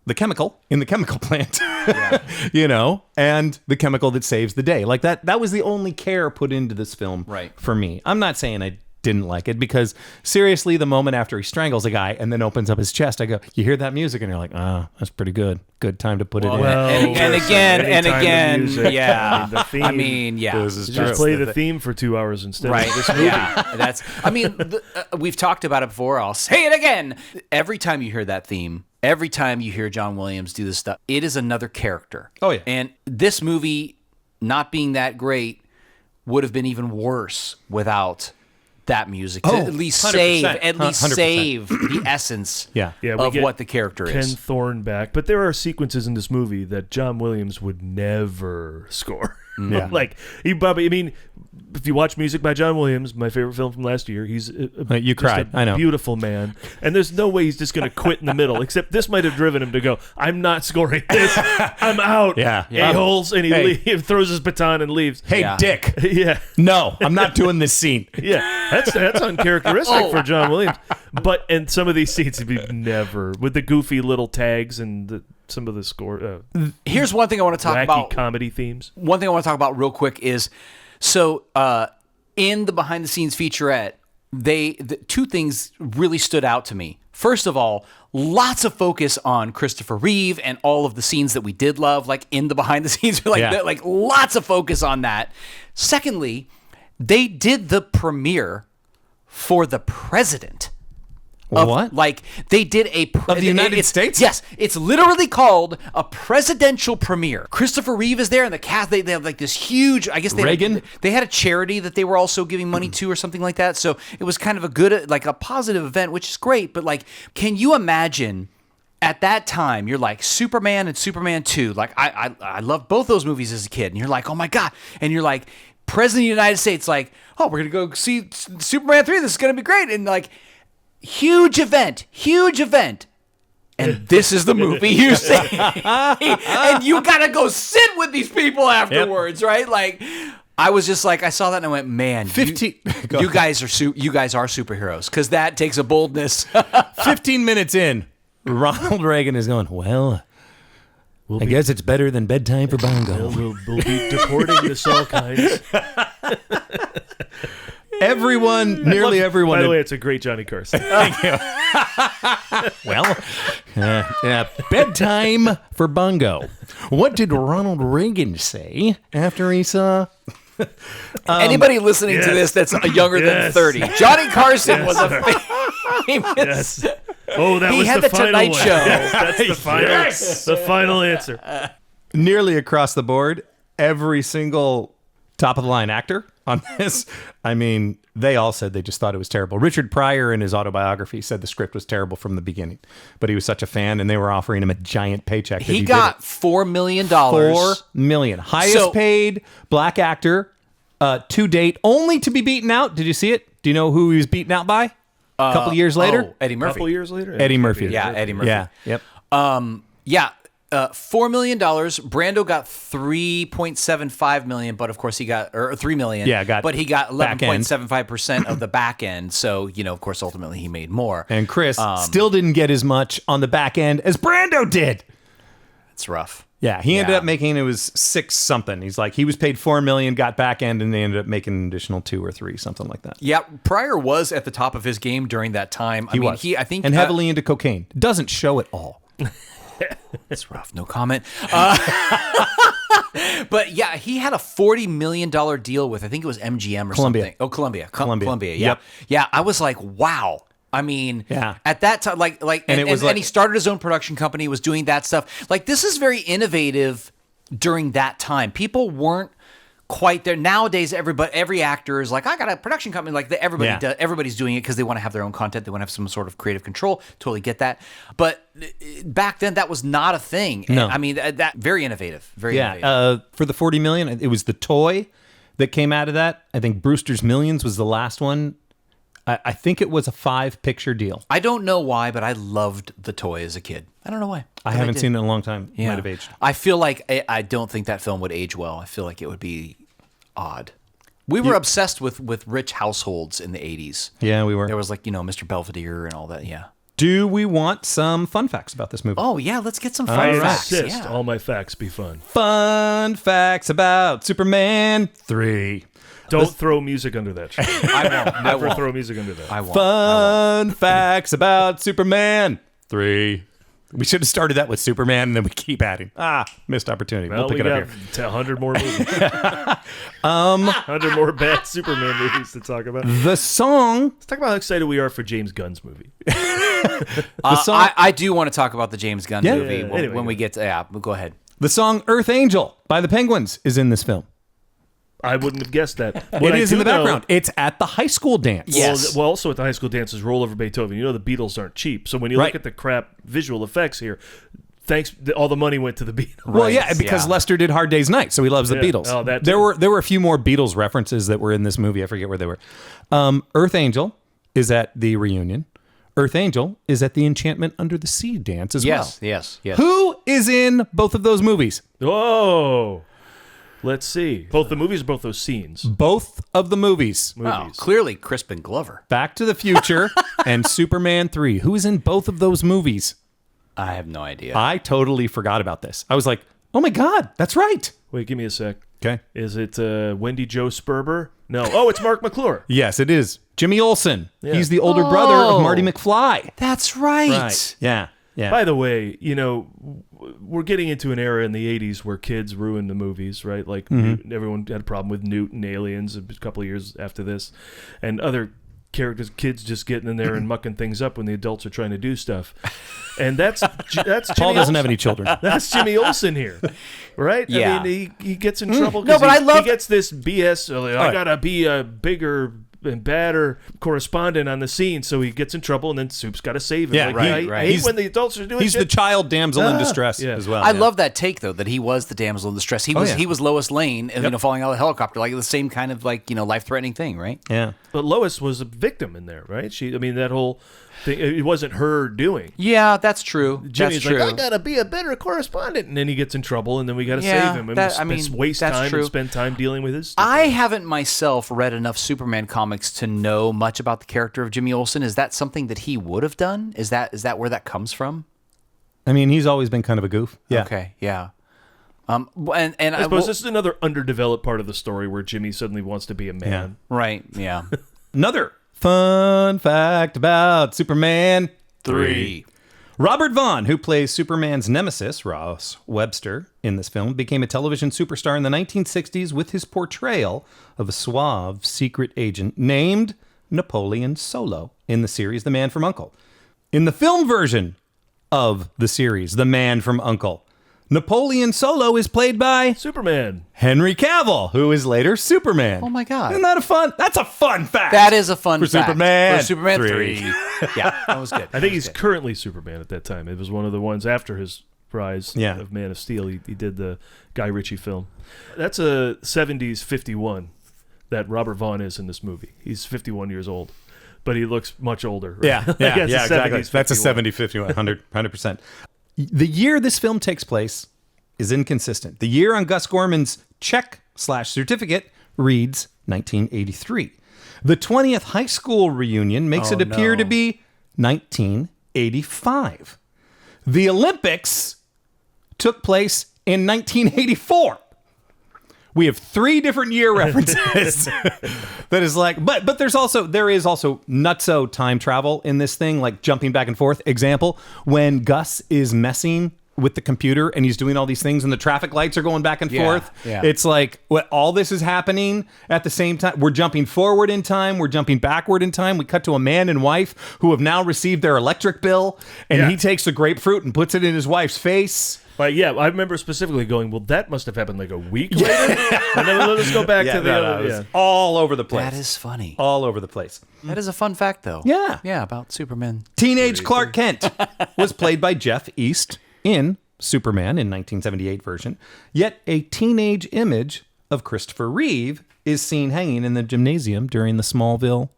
the chemical in the chemical plant, and the chemical that saves the day. Like that was the only care put into this film for me. I'm not saying I didn't like it, because seriously, the moment after he strangles a guy and then opens up his chest, I go, you hear that music and you're like, oh, that's pretty good. Good time to put it in. And again, yeah. The theme. I mean, yeah. Just play the theme for 2 hours instead of this movie. Yeah, we've talked about it before. I'll say it again. Every time you hear that theme, every time you hear John Williams do this stuff, it is another character. Oh, yeah. And this movie, not being that great, would have been even worse without that music to Oh, at least 100%. save the essence Yeah. Yeah, we of get what the character Ken is. Thorne back, but there are sequences in this movie that John Williams would never score. Yeah. Like I mean, if you watch music by John Williams, my favorite film from last year, he's You just cried. a I know. beautiful man, and there's no way he's just going to quit in the middle. Except this might have driven him to go, "I'm not scoring this. I'm out." Yeah. A-holes, and Hey. he throws his baton and leaves. Hey, Yeah. Dick. Yeah. No, I'm not doing this scene. Yeah, that's uncharacteristic for John Williams. But in some of these scenes, he'd be never with the goofy little tags and some of the score Here's one thing I want to talk wacky about. comedy themes. One thing I want to talk about real quick is, so in the behind the scenes featurette, the two things really stood out to me. First of all, lots of focus on Christopher Reeve and all of the scenes that we did love, like in the behind the scenes, like lots of focus on that. Secondly, they did the premiere for the president. What? Like they did Of the United States? Yes, it's literally called a presidential premiere. Christopher Reeve is there, and the cast they have like this huge. I guess Reagan? They had a charity that they were also giving money to, or something like that. So it was kind of a good, like a positive event, which is great. But like, can you imagine? At that time, you're like Superman and Superman 2. Like I loved both those movies as a kid, and you're like, oh my god, and you're like, President of the United States, like, oh, we're gonna go see Superman 3. This is gonna be great, and like. Huge event, and this is the movie you see, and you gotta go sit with these people afterwards, right? Like, I was just like, I saw that and I went, man, 15 you guys are superheroes, because that takes a boldness. 15 minutes in, Ronald Reagan is going, well, I guess it's better than bedtime for Bongo. We'll be deporting the Saul kinds. Everyone, nearly everyone. By the way, it's a great Johnny Carson. Thank you. Well, bedtime for Bongo. What did Ronald Reagan say after he saw... Anybody listening to this that's younger than Yes. 30, Johnny Carson was a famous... Yes. Oh, that He was had the the final Tonight one. Show. Yes, that's the final, the final answer. Nearly across the board, every single top-of-the-line actor on this, I mean, they all said they just thought it was terrible. Richard Pryor, in his autobiography, said the script was terrible from the beginning, but he was such a fan, and they were offering him a giant paycheck. That He did got it. $4 million. $4 million. Highest So- paid black actor to date, only to be beaten out. Did you see it? Do you know who he was beaten out by? A couple of years later? Oh, Eddie A Murphy. couple years later? Eddie Murphy. Yeah, Eddie Murphy. Yeah. Yep. $4 million. Brando got $3.75 million, but of course he got, or $3 million. Yeah, but he got back end. 11.75% of the back end. So, of course, ultimately he made more. And Chris still didn't get as much on the back end as Brando did. It's rough. Yeah, he ended Yeah. up making, it was 6 something. He's like, he was paid $4 million, got back end, and they ended up making an additional 2 or 3, something like that. Yeah, Pryor was at the top of his game during that time. He was. I think, and heavily into cocaine. Doesn't show it all. it's rough. No comment. But yeah, he had a $40 million deal with, I think it was MGM or Columbia. something. Oh, Columbia. Columbia. Columbia. Yeah. Yep. Yeah. I was like, wow. I mean, Yeah. at that time, and it was like- and he started his own production company, was doing that stuff. Like, this is very innovative during that time. People weren't quite there. Nowadays, every actor is like, I got a production company. Like, everybody's doing it because they want to have their own content. They want to have some sort of creative control. Totally get that. But back then, that was not a thing. And, No. I mean, that very innovative. Very innovative. Yeah, for the $40 million, it was the toy that came out of that. I think Brewster's Millions was the last one. I think it was a 5-picture deal. I don't know why, but I loved the toy as a kid. I don't know why. I but haven't did. seen it in a long time. It Yeah. might have aged. I feel like I don't think that film would age well. I feel like it would be odd. We were obsessed with rich households in the 80s. Yeah, we were. There was like, Mr. Belvedere and all that. Yeah. Do we want some fun facts about this movie? Oh, yeah. Let's get some I fun facts. insist Yeah. all my facts be fun. Fun facts about Superman 3. Don't throw music under that tree. I won't. Never throw music under that. I won't. Fun facts about Superman 3. We should have started that with Superman, and then we keep adding. Missed opportunity. Well, we'll pick we it up got here. 100 more movies. 100 more bad Superman movies to talk about. The song. Let's talk about how excited we are for James Gunn's movie. The song. I do want to talk about the James Gunn Yeah. movie Anyway, when we get to, we'll go ahead. The song "Earth Angel" by the Penguins is in this film. I wouldn't have guessed that. It is in the background. It's at the high school dance. Yes. Well, also at the high school dances, Roll Over Beethoven. You know the Beatles aren't cheap. So when you look at the crap visual effects here, all the money went to the Beatles. Well, yeah, because Lester did Hard Day's Night, so he loves the Beatles. Oh, that there too. were a few more Beatles references that were in this movie. I forget where they were. Earth Angel is at the reunion. Earth Angel is at the Enchantment Under the Sea dance as well. Yes. Who is in both of those movies? Oh, let's see. Both the movies, or both those scenes. Both of the movies. Oh, clearly Crispin Glover. Back to the Future and Superman 3. Who is in both of those movies? I have no idea. I totally forgot about this. I was like, oh my God, that's right. Wait, give me a sec. Okay. Is it Wendy Jo Sperber? No. Oh, it's Mark McClure. Yes, it is. Jimmy Olsen. Yeah. He's the older brother of Marty McFly. That's right. Yeah. By the way, we're getting into an era in the 80s where kids ruined the movies, right? Like everyone had a problem with Newt and Aliens a couple of years after this. And other kids just getting in there and mucking things up when the adults are trying to do stuff. And that's Jimmy Paul doesn't have any children. That's Jimmy Olsen here, right? Yeah. I mean, he gets in trouble No, because but he gets this BS. I gotta be a bigger and badder correspondent on the scene, so he gets in trouble, and then Soup's got to save him. Yeah, like, right. I hate when the adults are doing He's shit. the child damsel in distress as well. I love that take though, that he was the damsel in distress. He was Lois Lane, falling out of the helicopter, like the same kind of life-threatening thing, right? Yeah. But Lois was a victim in there, right? That whole thing, it wasn't her doing. Yeah, that's true. Jimmy's that's true. like, I gotta be a better correspondent, and then he gets in trouble, and then we gotta Yeah, save him, and that- waste that's time true. and spend time dealing with his stuff. I haven't myself read enough Superman comics to know much about the character of Jimmy Olsen. Is that something that he would have done? Is that where that comes from? I mean, he's always been kind of a goof. Yeah. Okay, yeah. And I suppose this is another underdeveloped part of the story where Jimmy suddenly wants to be a man. right, yeah. Another fun fact about Superman 3. Robert Vaughn, who plays Superman's nemesis, Ross Webster, in this film, became a television superstar in the 1960s with his portrayal of a suave secret agent named Napoleon Solo in the series The Man from U.N.C.L.E. In the film version of the series The Man from U.N.C.L.E., Napoleon Solo is played by Superman. Henry Cavill, who is later Superman. Oh my God. Isn't that a fun? That's a fun fact. That is a fun For fact. Superman For Superman 3. 3. Yeah, that was good. I think he's currently Superman at that time. It was one of the ones after his rise of Man of Steel. He did the Guy Ritchie film. That's a 70s 51 that Robert Vaughn is in this movie. He's 51 years old, but he looks much older. Right? Yeah, exactly. 70s, That's a 51. 70-51, 100%. The year this film takes place is inconsistent. The year on Gus Gorman's check/certificate reads 1983. The 20th high school reunion makes it appear to be 1985. The Olympics took place in 1984. We have 3 different year references. That is like, but there is also nutso time travel in this thing, like jumping back and forth. Example, when Gus is messing with the computer and he's doing all these things and the traffic lights are going back and forth. Yeah. It's like all this is happening at the same time. We're jumping forward in time. We're jumping backward in time. We cut to a man and wife who have now received their electric bill, and he takes the grapefruit and puts it in his wife's face. But yeah, I remember specifically going, well, that must have happened like a week later. And then let us go back to the other. Yeah. All over the place. That is funny. All over the place. That is a fun fact, though. Yeah. Yeah, about Superman. Teenage Clark Kent was played by Jeff East in Superman in 1978 version. Yet a teenage image of Christopher Reeve is seen hanging in the gymnasium during the Smallville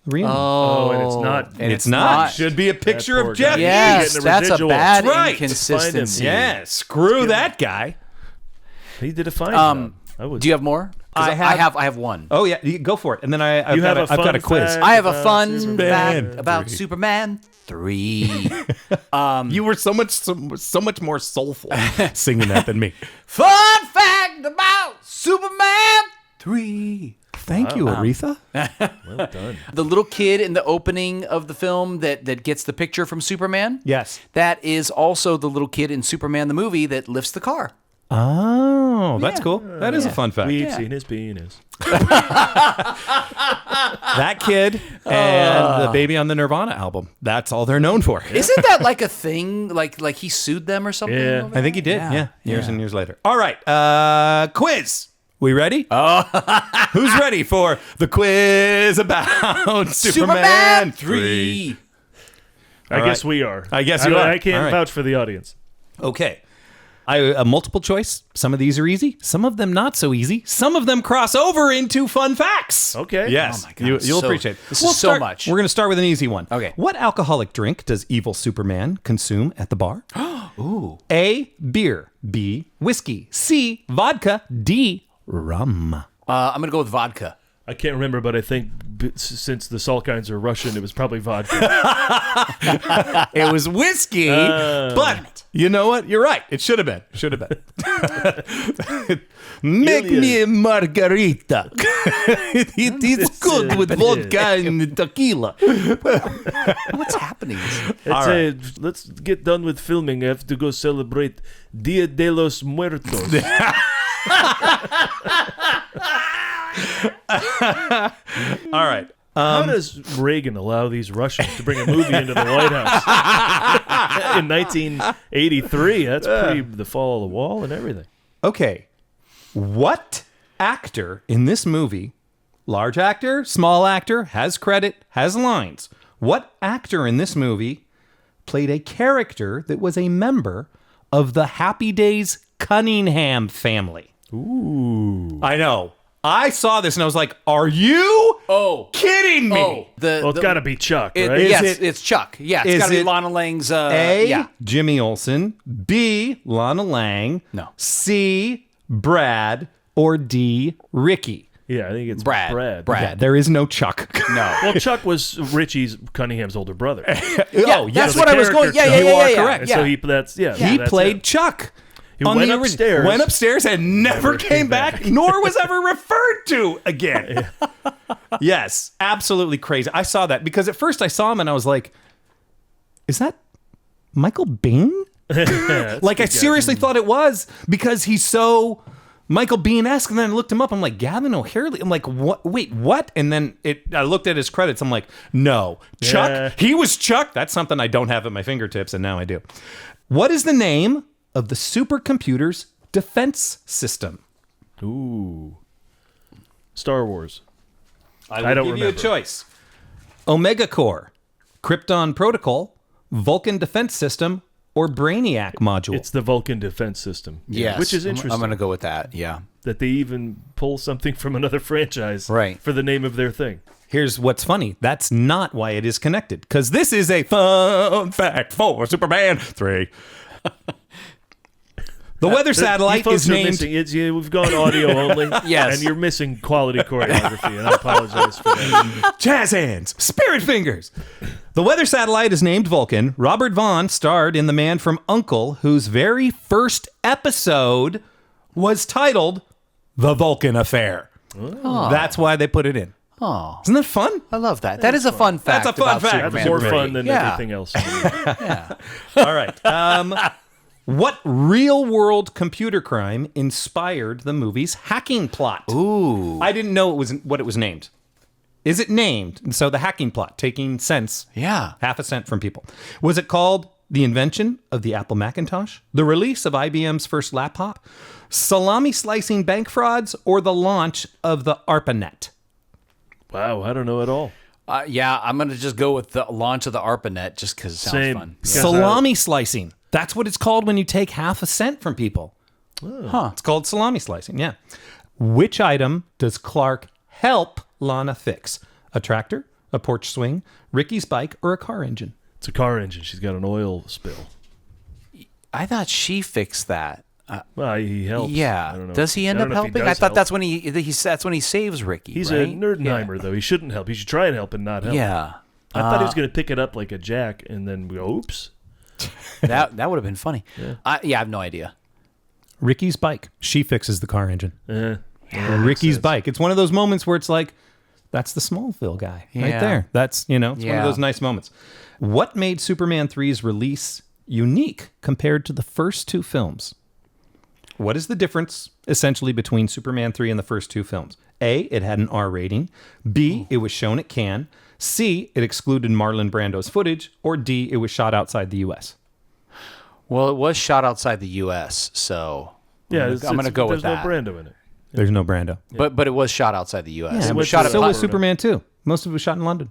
reunion. Oh, and it's not. And it's not. Should be a picture poor of Jeff guy. Yes, Getting a that's a residual. bad That's right. inconsistency. Yeah, screw that guy. He did a fine job. Do you have more? 'Cause I have one. Oh yeah, go for it. And then I've got a quiz. fact I have a about fun Superman fact about 3. Superman 3. You were so much more soulful singing that than me. Fun fact about Superman 3. Thank you, Aretha. Well done. The little kid in the opening of the film that gets the picture from Superman. Yes. That is also the little kid in Superman the movie that lifts the car. Oh, that's cool. That is a fun fact. We've seen his penis. That kid and the baby on the Nirvana album. That's all they're known for. Isn't that like a thing? Like he sued them or something? Yeah. over I think he did. that? Yeah. Years and years later. All right. Quiz. We ready? Who's ready for the quiz about Superman 3? I guess we are. I guess you are. I can't All right. vouch for the audience. Okay. A multiple choice. Some of these are easy. Some of them not so easy. Some of them cross over into fun facts. Okay. Yes. Oh my God, You'll so- appreciate it. this is so much. We're going to start with an easy one. Okay. What alcoholic drink does evil Superman consume at the bar? Ooh. A, beer. B, whiskey. C, vodka. D, rum. I'm going to go with vodka. I can't remember, but I think since the Salkinds are Russian, it was probably vodka. It was whiskey, but you know what? You're right. It should have been. Make me a margarita. It is good with vodka and tequila. What's happening? Let's get done with filming. I have to go celebrate Dia de los Muertos. All right. How does Reagan allow these Russians to bring a movie into the White House in 1983? That's the fall of the wall and everything. Okay. What actor in this movie, large actor, small actor, has credit, has lines, what actor in this movie played a character that was a member of the Happy Days Cunningham family? Ooh. I know. I saw this and I was like, are you kidding me? Oh, It's got to be Chuck, right? Yes, it's Chuck. Yeah, it's got to be Lana Lang's. A, yeah. Jimmy Olsen, B, Lana Lang, No. C, Brad, or D, Ricky. Yeah, I think it's Brad. Brad. Yeah, there is no Chuck. No. Well, Chuck was Richie Cunningham's older brother. Yeah, That's the what I was going. character Yeah, Chuck. yeah, You are yeah, correct. And yeah. so he He played it. Chuck. He went upstairs. Went upstairs and never came back, nor was ever referred to again. Yes, absolutely crazy. I saw that because at first I saw him and I was like, is that Michael Biehn? Like I seriously thought it was because he's so Michael Biehn-esque. And then I looked him up. I'm like, Gavin O'Hare. I'm like, what? Wait, what? And then I looked at his credits. I'm like, no, Chuck. Yeah. He was Chuck. That's something I don't have at my fingertips, and now I do. What is the name of the supercomputer's defense system? Ooh. Star Wars. I don't give you a remember. choice. Omega Core, Krypton Protocol, Vulcan Defense System, or Brainiac Module. It's the Vulcan defense system. Yes. Which is interesting. I'm going to go with that. Yeah. that they even pull something from another franchise Right. for the name of their thing. Here's what's funny. That's not why it is connected, because this is a fun fact for Superman 3. The weather satellite folks is are named... missing. We've gone audio only. Yes. And you're missing quality choreography, and I apologize for that. Jazz hands, spirit fingers. The weather satellite is named Vulcan. Robert Vaughn starred in The Man from U.N.C.L.E., whose very first episode was titled The Vulcan Affair. Oh. That's why they put it in. Oh, Isn't that fun? I love that. That is a fun fact. That's a fun about fact. That's Superman more 3. fun than Yeah. everything else. Yeah. All right. What real-world computer crime inspired the movie's hacking plot? Ooh. I didn't know what it was named. Is it named? So the hacking plot, taking cents, Yeah. half a cent from people. Was it called the invention of the Apple Macintosh, the release of IBM's first laptop, salami slicing bank frauds, or the launch of the ARPANET? Wow, I don't know at all. Yeah, I'm going to just go with the launch of the ARPANET just because it sounds Same. fun. Because Salami slicing. That's what it's called when you take half a cent from people. Huh. It's called salami slicing, yeah. Which item does Clark help Lana fix? A tractor, a porch swing, Ricky's bike, or a car engine? It's a car engine. She's got an oil spill. I thought she fixed that. Well, he helps. I Yeah. don't know. Does he end I up don't know if he helping? I does thought help. that's when that's when he saves Ricky. He's right? a Nerdheimer, though. He shouldn't help. He should try and help and not help. Yeah. I thought he was going to pick it up like a jack and then go, oops. That would have been funny. I have no idea. Ricky's bike. She fixes the car engine. Yeah, Ricky's bike. It's one of those moments where it's like, that's the Smallville guy right Yeah. there. That's, it's one of Yeah. those nice moments. What made Superman 3's release unique compared to the first two films? What is the difference, essentially, between Superman 3 and the first two films? A, it had an R rating. B, it was shown at Cannes. C, it excluded Marlon Brando's footage. Or D, it was shot outside the U.S. Well, it was shot outside the U.S., so Yeah, I'm going to go with there's that. no Brando in it. There's no Brando. But it was shot outside the U.S. Yeah, It was shot so at was Superman 2. Most of it was shot in London.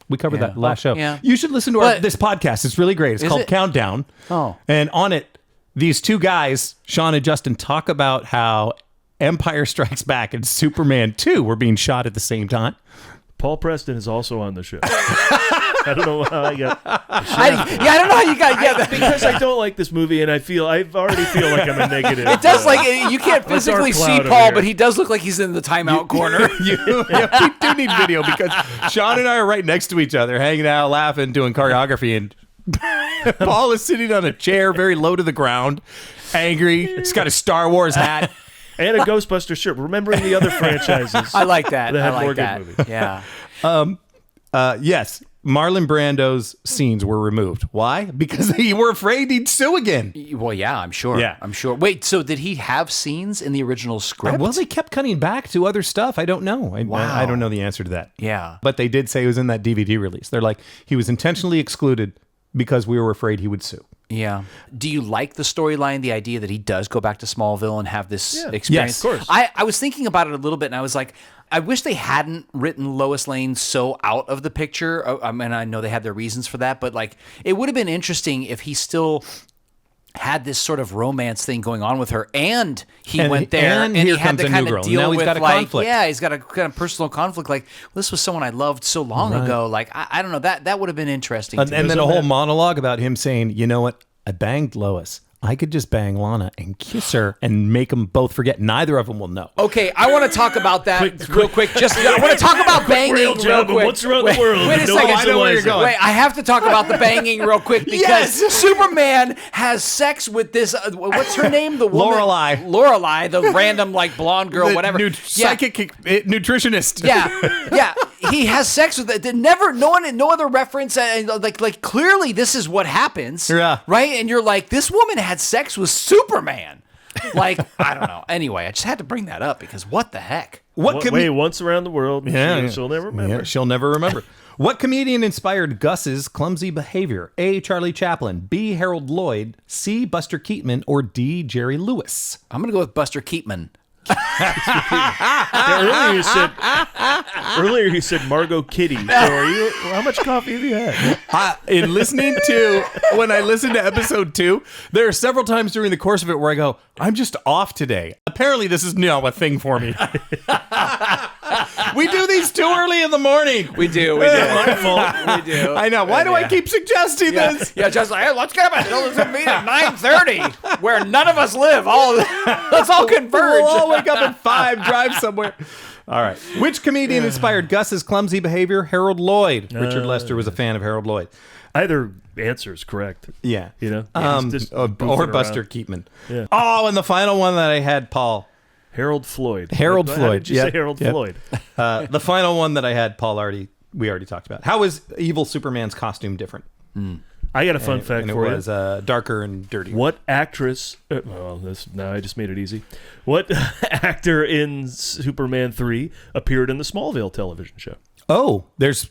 We covered that last show. Yeah. You should listen to this podcast. It's really great. It's called Countdown. Oh. And on it, these two guys, Sean and Justin, talk about how Empire Strikes Back and Superman 2 were being shot at the same time. Paul Preston is also on the show. I don't know how I got. I don't know how you got. Because I don't like this movie, and I already feel like I'm a negative. It does you can't physically dark see cloud over Paul, here. but he does look like he's in the timeout corner. We do need video because Sean and I are right next to each other, hanging out, laughing, doing choreography, and Paul is sitting on a chair, very low to the ground, angry. He's got a Star Wars hat. And a Ghostbuster shirt, remembering the other franchises. I like that. That had I like more good that. movies. Yeah. Yes, Marlon Brando's scenes were removed. Why? Because they were afraid he'd sue again. Well, yeah, I'm sure. Yeah. I'm sure. Wait, so did he have scenes in the original script? Well, they kept cutting back to other stuff. I don't know. I don't know the answer to that. Yeah. But they did say it was in that DVD release. They're like, he was intentionally excluded because we were afraid he would sue. Yeah. Do you like the storyline, the idea that he does go back to Smallville and have this experience? Yes, of course. I was thinking about it a little bit, and I was like, I wish they hadn't written Lois Lane so out of the picture. I mean, I know they had their reasons for that, but like, it would have been interesting if he still had this sort of romance thing going on with her, and he went there and he here had to comes a kind new of girl. deal Now he's with got a like, conflict. yeah, he's got a kind of personal conflict. Like, well, this was someone I loved so long ago. Like, I don't know, that would have been interesting. And to me. then a whole monologue about him saying, you know what? I banged Lois. I could just bang Lana and kiss her and make them both forget. Neither of them will know. Okay, I want to talk about that real quick. Just I want to talk about banging rail real job of quick. what's around the world. Wait a No second. one's I know where you're wiser. going. Wait, I have to talk about the banging real quick because Yes! Superman has sex with this. What's her name? The woman? Lorelai, the random like blonde girl, The whatever. psychic nutritionist. Yeah. He has sex with it. No other reference. Like clearly this is what happens. Yeah. Right. And you're like, this woman had sex with Superman. Like, I don't know. Anyway, I just had to bring that up because what the heck? Wait, once around the world, she'll never remember. Yeah, she'll never remember. What comedian inspired Gus's clumsy behavior? A. Charlie Chaplin, B. Harold Lloyd, C. Buster Keaton, or D. Jerry Lewis? I'm gonna go with Buster Keaton. Earlier you said Margot Kitty. So how much coffee have you had? In listening to, when I listened to episode 2, there are several times during the course of it where I go, I'm just off today. Apparently this is now a thing for me. We do these too early in the morning. We do. My fault. We do. I know. Why do I keep suggesting this? Yeah, just like, hey, let's get up and meet at 9:30, where none of us live. Let's all converge. We'll all wake up at 5, drive somewhere. All right. Which comedian inspired Gus's clumsy behavior? Harold Lloyd. Richard Lester was a fan of Harold Lloyd. Either answer is correct. Yeah. You know? Or Buster around. Keaton. Yeah. Oh, and the final one that I had, Paul. Harold Floyd. Harold How Floyd. did you say Harold Floyd? The final one that I had, Paul, we already talked about. How was evil Superman's costume different? I got a fun fact And it for was darker and dirtier. What actress? Now I just made it easy. What actor in Superman 3 appeared in the Smallville television show? Oh, there's...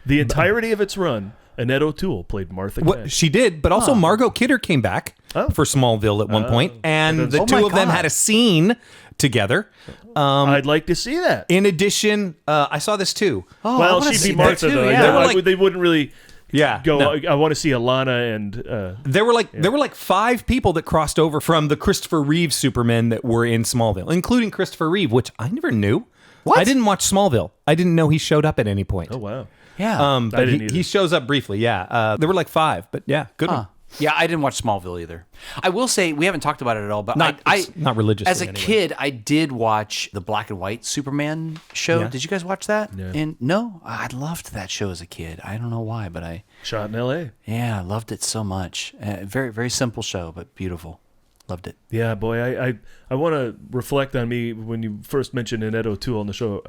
The entirety of its run, Annette O'Toole played Martha Kent. What she did, but also Margot Kidder came back for Smallville at one point, and the two of them had a scene together. I'd like to see that. In addition, I saw this too. Well, she'd be Martha, though. Yeah. They wouldn't really go, no. I want to see Alana and... There were like 5 people that crossed over from the Christopher Reeve Superman that were in Smallville, including Christopher Reeve, which I never knew. What? I didn't watch Smallville. I didn't know he showed up at any point. Oh, wow. Yeah. But he shows up briefly, yeah. There were like 5, but yeah, good one. Yeah, I didn't watch Smallville either. I will say, we haven't talked about it at all, but Not religiously. as a anyway. kid, I did watch the black and white Superman show. Yeah. Did you guys watch that? No. No? I loved that show as a kid. I don't know why, but I Shot in L.A. I loved it so much. Very, very simple show, but beautiful. Loved it. Yeah, boy, I want to reflect on me when you first mentioned Annette O'Toole on the show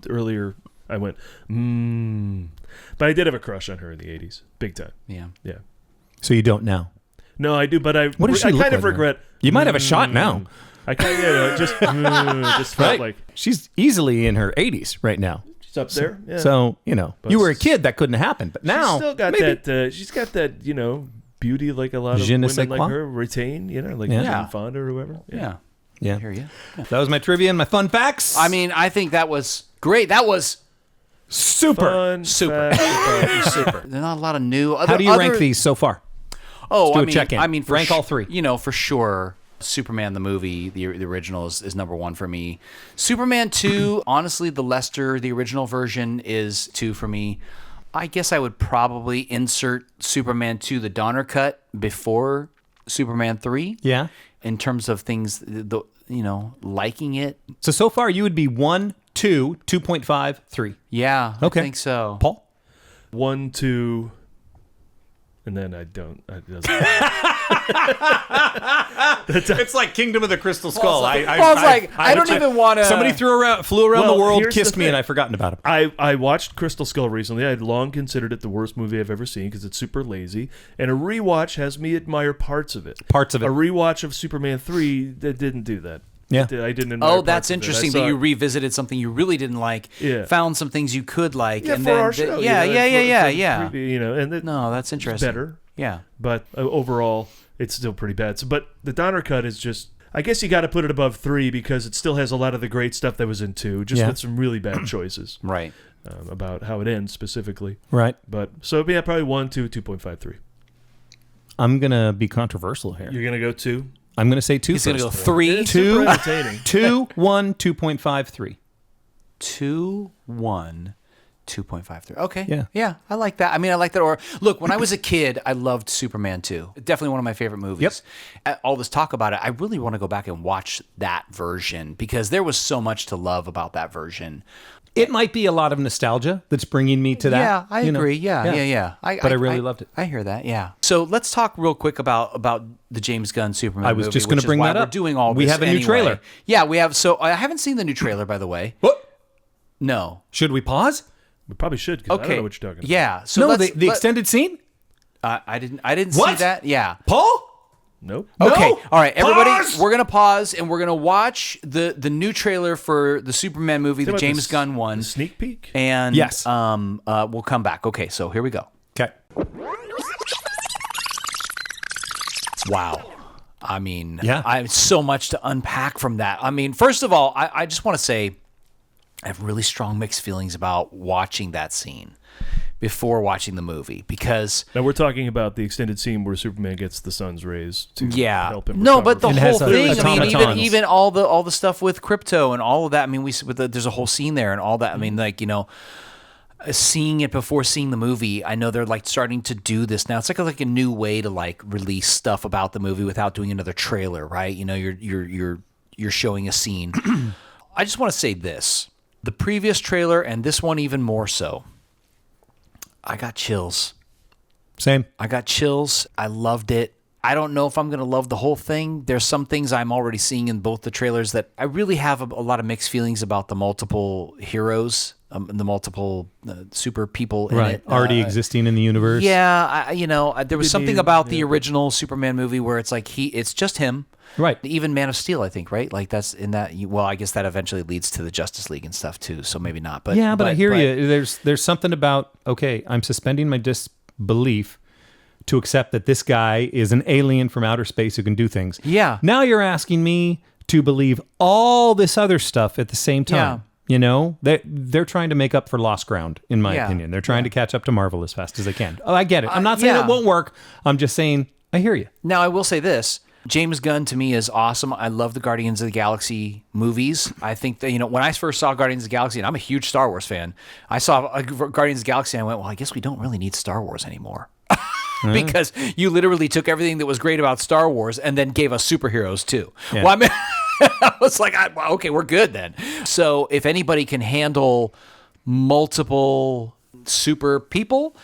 earlier. I went, But I did have a crush on her in the 80s. Big time. Yeah. Yeah. So you don't now. No, I do, but I What does she look kind of like, regret. You might have a shot now. I kind of just felt like She's easily in her 80s right now. she's up there. Yeah. So, But you were a kid, that couldn't happen. But now, she's still got maybe. that. She's got that, beauty like a lot of Je ne women sais like quoi? her retain. Like Yeah. Jane Fonda or whoever. Yeah. Yeah. I hear you. That was my trivia and my fun facts. I mean, I think that was great. That was super. Fun super. fact. super. There's not a lot of new. How do you rank these so far? Oh, do a check-in. I mean, Rank all three. You know, for sure, Superman the movie, the original is number one for me. Superman 2, honestly, the original version is 2 for me. I guess I would probably insert Superman 2, the Donner cut, before Superman 3. Yeah. In terms of things, liking it. So far you would be 1, 2, 2.5, 3. Yeah, Okay. I think so. Paul? 1, 2, and then I don't. It doesn't It's like Kingdom of the Crystal Skull. Paul's like, I don't even want to. Somebody flew around Well, the world, here's kissed the me, and thing. I've forgotten about him. I watched Crystal Skull recently. I had long considered it the worst movie I've ever seen because it's super lazy. And a rewatch has me admire parts of it. Parts of it. A rewatch of Superman 3 that didn't do that. Yeah. I didn't admire Oh, parts that's of it. interesting I saw that you it- revisited something you really didn't like. Yeah. Found some things you could like. Yeah, and for then our show. Yeah. For, you know, and it, No, that's it's interesting. better. Yeah. But overall, it's still pretty bad. So, but the Donner cut is just, I guess you got to put it above 3 because it still has a lot of the great stuff that was in 2, just with some really bad choices Right. about how it ends specifically. Right. But so yeah, probably 1, 2, 2.53. I'm going to be controversial here. You're gonna go 2. I'm going to say 2 He's going to go first. 3, It's super entertaining. 2, 1, 2.5, 3. 2, 1, 2.53. Okay. Yeah. Yeah, I like that. I mean, I like that. Or look, when I was a kid, I loved Superman 2. Definitely one of my favorite movies. All this talk about it, I really want to go back and watch that version because there was so much to love about that version. It might be a lot of nostalgia that's bringing me to that. Yeah, I you know. agree. Yeah. But I really loved it. I hear that. Yeah. So let's talk real quick about the James Gunn Superman. I was movie, just gonna which is bring why that up. We're doing all We this have a new anyway. trailer. Yeah, we have. So I haven't seen the new trailer, by the way. What? No. Should we pause? We probably should because Okay. I don't know what you're talking about. Yeah. So No, let's, the extended scene? I didn't see What? that. Yeah. Paul? Nope. Okay. No. All right, everybody. Pause. We're gonna pause and we're gonna watch the new trailer for the Superman movie, the About James the Gunn one. the sneak peek. And Yes. we'll come back. Okay, so here we go. Okay. Wow. I mean, Yeah. I have so much to unpack from that. I mean, first of all, I just want to say I have really strong mixed feelings about watching that scene before watching the movie because Now we're talking about the extended scene where Superman gets the sun's rays to help him. No, but the recover. It has whole a- thing. I mean, automatons. even all the stuff with crypto and all of that. I mean, there's a whole scene there and all that. I mean, like seeing it before seeing the movie, I know they're like starting to do this now. It's like a new way to like release stuff about the movie without doing another trailer, right? You know, you're showing a scene. I just want to say this: the previous trailer and this one even more so. I got chills. Same. I got chills. I loved it. I don't know if I'm going to love the whole thing. There's some things I'm already seeing in both the trailers that I really have a lot of mixed feelings about the multiple heroes, the multiple super people in Right. it. Already existing in the universe. Yeah, there was something about the yeah. original Superman movie where it's like it's just him. Right. Even Man of Steel, I think, right? Like that's in that. Well, I guess that eventually leads to the Justice League and stuff too. So maybe not. But Yeah, but I hear you. There's something about, okay, I'm suspending my disbelief to accept that this guy is an alien from outer space who can do things. Yeah. Now you're asking me to believe all this other stuff at the same time. Yeah. You know, they're trying to make up for lost ground, in my Yeah. opinion. They're trying to catch up to Marvel as fast as they can. Oh, I get it. I'm not saying yeah. it won't work. I'm just saying, I hear you. Now, I will say this. James Gunn, to me, is awesome. I love the Guardians of the Galaxy movies. I think that, when I first saw Guardians of the Galaxy, and I'm a huge Star Wars fan, I saw Guardians of the Galaxy and I went, well, I guess we don't really need Star Wars anymore. Because you literally took everything that was great about Star Wars and then gave us superheroes too. Yeah. Well, I mean, I was like, okay, we're good then. So if anybody can handle multiple super people,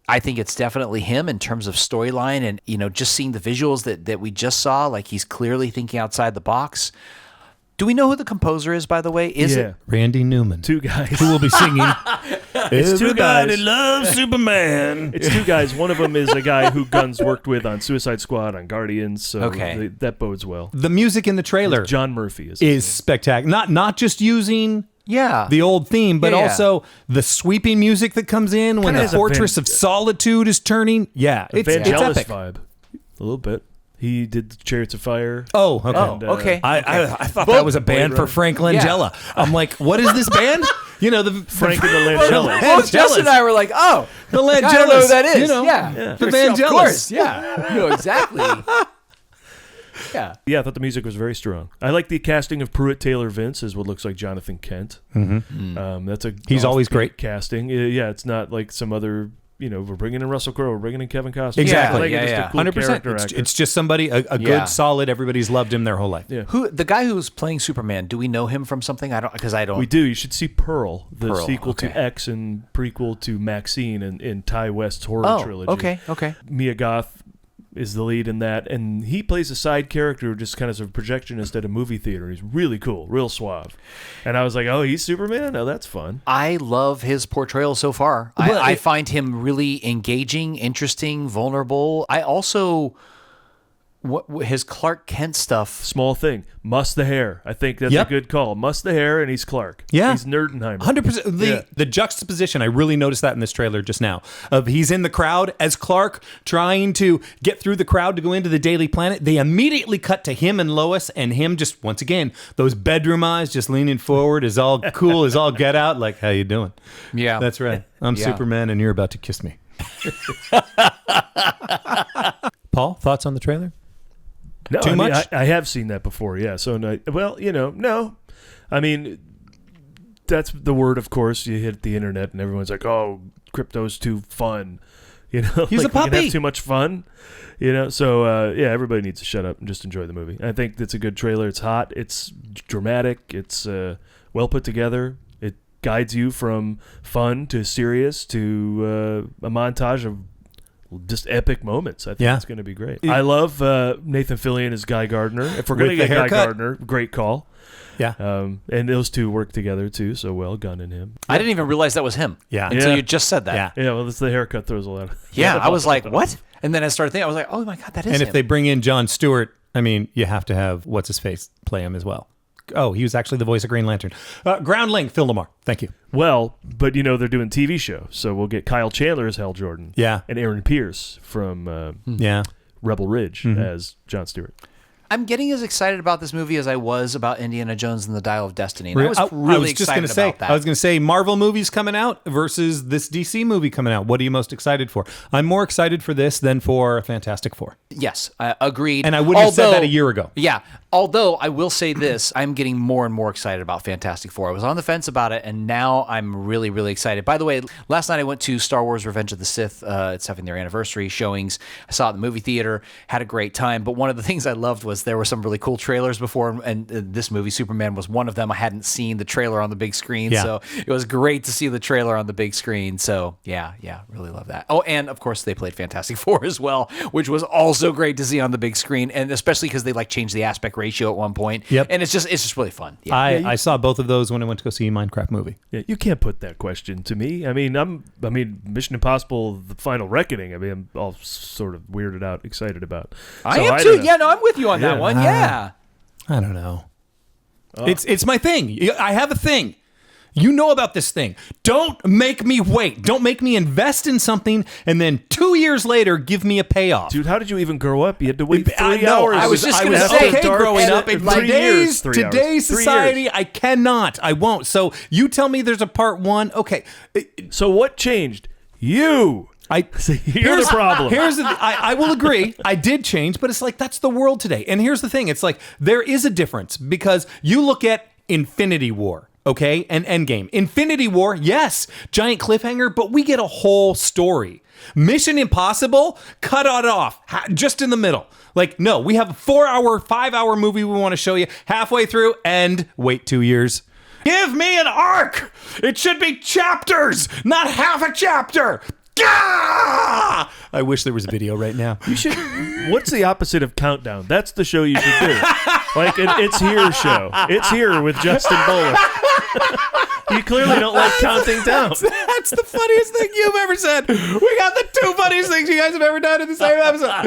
I think it's definitely him in terms of storyline and, just seeing the visuals that we just saw, like he's clearly thinking outside the box. Do we know who the composer is, by the way? Is it? Randy Newman. Two guys. Who will be singing? It's two guys. loves Superman. It's two guys. One of them is a guy who Gunn's worked with on Suicide Squad, on Guardians. So Okay. that bodes well. The music in the trailer John Murphy is spectacular. Not just using Yeah. the old theme, but Yeah, yeah. also the sweeping music that comes in when Kinda the has a Fortress of Solitude is turning. Yeah, it's Vangelis epic. vibe. A little bit. He did Chariots of Fire. Oh, okay. And, okay. I thought that was a band for Frank Langella. I'm like, what is this band? You know, the Frank and the Langellas. Both Justin and I were like, oh, the Langellas. I don't know who that is. You know, yeah. the Of Vangellas. course, yeah. You know exactly. Yeah. Yeah, I thought the music was very strong. I like the casting of Pruitt Taylor Vince as what looks like Jonathan Kent. That's a He's always offbeat great. casting. Yeah, it's not like some other. You know, we're bringing in Russell Crowe, we're bringing in Kevin Costner. Exactly. Like, Yeah, just yeah. a cool 100%. character actor. It's just somebody, a Yeah. good, solid, everybody's loved him their whole life. Yeah. Who the guy who's playing Superman? Do we know him from something? I don't. We do. You should see Pearl, the Pearl, sequel okay. to X and prequel to Maxine in Ty West's horror trilogy. Okay. Mia Goth is the lead in that, and he plays a side character, just kind of a projectionist at a movie theater. He's really cool, real suave. And I was like, oh, he's Superman? Oh, that's fun. I love his portrayal so far. I find him really engaging, interesting, vulnerable. I also his Clark Kent stuff. Small thing. Muss the hair. I think that's Yep. a good call. Muss the hair, and he's Clark. Yeah. He's Nerdenheimer. 100%. The juxtaposition, I really noticed that in this trailer just now, of he's in the crowd as Clark trying to get through the crowd to go into the Daily Planet. They immediately cut to him and Lois, and him just, once again, those bedroom eyes just leaning forward, is all cool, is all get out, like, how you doing? Yeah. That's right. I'm Yeah. Superman, and you're about to kiss me. Paul, thoughts on the trailer? No, Too I mean, much? I have seen that before, yeah. So, no, well, no. I mean, that's the word, of course. You hit the internet and everyone's like, oh, crypto's too fun. You know, He's like, a puppy. We can have too much fun. You know, so, yeah, everybody needs to shut up and just enjoy the movie. I think it's a good trailer. It's hot. It's dramatic. It's well put together. It guides you from fun to serious to a montage of just epic moments. I think it's going to be great. I love Nathan Fillion as Guy Gardner. If we're going to With the get Guy haircut. Gardner, great call. Yeah. And those two work together too, so well, Gunn and him. I didn't even realize that was him. Yeah. Until Yeah. you just said that. Yeah. Yeah, well, that's the haircut throws a lot. Yeah, I was like, what? And then I started thinking, I was like, oh my God, that is And him. if they bring in Jon Stewart, I mean, you have to have what's-his-face play him as well. Oh, he was actually the voice of Green Lantern. Groundling, Phil Lamar. Thank you. Well, but they're doing TV show, so we'll get Kyle Chandler as Hal Jordan. Yeah. And Aaron Pierce from Yeah. Rebel Ridge as Jon Stewart. I'm getting as excited about this movie as I was about Indiana Jones and the Dial of Destiny. And I I was was really just excited gonna say, about that. I was going to say Marvel movies coming out versus this DC movie coming out. What are you most excited for? I'm more excited for this than for Fantastic Four. Yes, agreed. And I wouldn't have said that a year ago. Yeah. Although I will say this, I'm getting more and more excited about Fantastic Four. I was on the fence about it, and now I'm really, really excited. By the way, last night I went to Star Wars Revenge of the Sith. It's having their anniversary showings. I saw it in the movie theater, had a great time. But one of the things I loved was there were some really cool trailers before, and this movie, Superman, was one of them. I hadn't seen the trailer on the big screen, Yeah. so it was great to see the trailer on the big screen. So, yeah, really love that. Oh, and of course, they played Fantastic Four as well, which was also great to see on the big screen, and especially because they changed the aspect ratio at one point. Yep. And it's just really fun. Yeah. I saw both of those when I went to go see Minecraft movie. Yeah, you can't put that question to me. I mean, Mission Impossible: The Final Reckoning. I mean, I'm all sort of weirded out, excited about. I So am don't too. know. Yeah, no, I'm with you on that one. Yeah. I don't know. It's my thing. I have a thing. You know about this thing. Don't make me wait. Don't make me invest in something and then 2 years later give me a payoff. Dude, how did you even grow up? You had to wait 3 know. hours. I was just I gonna was say, okay dark growing shit up. In 3 years, today's 3 hours. today's 3 years. society, I cannot. I won't. So you tell me there's a part one. Okay. So what changed? You. You're the problem. Here's the I will agree. I did change, but it's like that's the world today. And here's the thing. It's like there is a difference because you look at Infinity War. Okay, and Endgame. Infinity War, yes, giant cliffhanger, but we get a whole story. Mission Impossible, cut it off, just in the middle. Like, no, we have a 4-hour, 5-hour movie we want to show you halfway through and wait 2 years. Give me an arc! It should be chapters, not half a chapter! Gah! I wish there was a video right now. You should. What's the opposite of Countdown? That's the show you should do. Like an It's Here show. It's Here with Justin Bowler. You clearly don't like counting down. That's the funniest thing you've ever said. We got the two funniest things you guys have ever done in the same episode.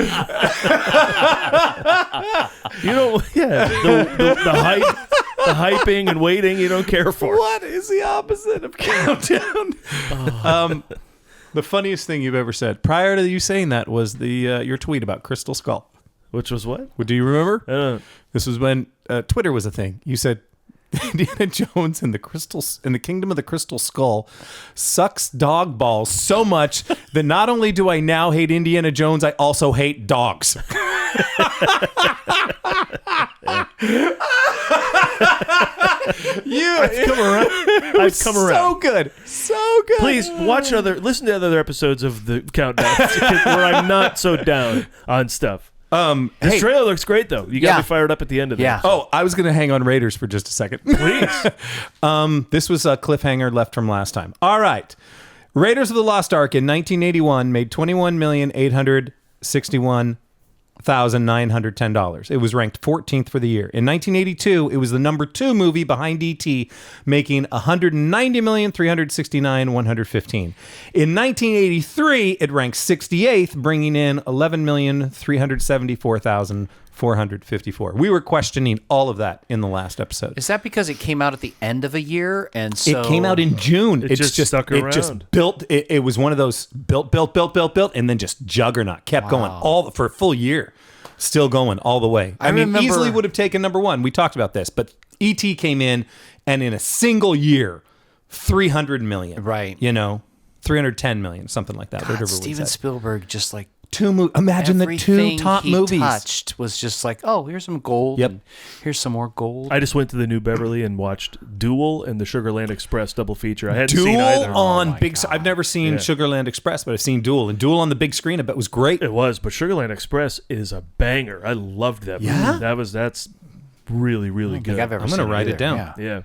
You don't. Yeah. The hyping and waiting you don't care for. What is the opposite of countdown? The funniest thing you've ever said prior to you saying that was your tweet about Crystal Skull. Which was what? Do you remember? Uh, This was when Twitter was a thing. You said Indiana Jones in the Kingdom of the Crystal Skull sucks dog balls so much that not only do I now hate Indiana Jones, I also hate dogs. I've come around. So good. So good. Please listen to other episodes of the Countdown where I'm not so down on stuff. This trailer looks great, though. You got me fired up at the end of that. Yeah. Oh, I was going to hang on Raiders for just a second. Please. This was a cliffhanger left from last time. All right. Raiders of the Lost Ark in 1981 made $21,861,910. It was ranked 14th for the year. In 1982, it was the number 2 movie behind E.T., making $190,369,115. In 1983, it ranked 68th, bringing in $11,374,454. We were questioning all of that in the last episode. Is that because it came out at the end of a year, and so It came out in June. It just stuck It just around. built. It was one of those built, and then just juggernaut kept going for a full year, still going all the way. I mean, remember- easily would have taken number 1. We talked about this, but E.T. came in, and in a single year, 300 million. Right. 310 million, something like that. God, whatever we Steven said. Spielberg just like Imagine the 2 everything top he movies. touched was just like, oh, here's some gold. Yep. And here's some more gold. I just went to the New Beverly and watched Duel and the Sugarland Express double feature. I hadn't seen Duel either. on my big. God. I've never seen Yeah. Sugarland Express, but I've seen Duel, and Duel on the big screen. I bet was great. It was, but Sugarland Express is a banger. I loved that movie. Yeah? That's really, really think good. I've ever I'm gonna seen write it either. down. Yeah, Yeah.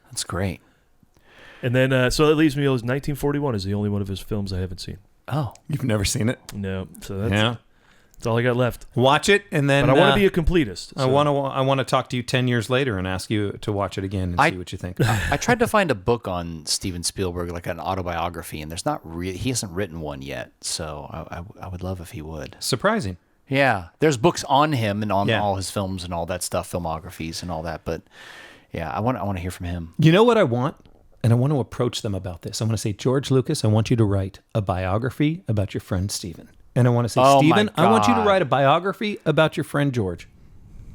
that's great. And then, so that leaves me with 1941 is the only one of his films I haven't seen. Oh, You've never seen it? No. So that's all I got left. Watch it, and then. But I want to be a completist. I so- want to talk to you 10 years later and ask you to watch it again and see what you think. I tried to find a book on Steven Spielberg, like an autobiography, and there's not really. He hasn't written one yet, so I would love if he would. Surprising. Yeah, there's books on him and on Yeah. all his films and all that stuff, filmographies and all that. But yeah, I want to hear from him. You know what I want? And I want to approach them about this. I want to say, George Lucas, I want you to write a biography about your friend Steven. And I want to say, Oh, my Steven, I want you to God. write a biography about your friend George.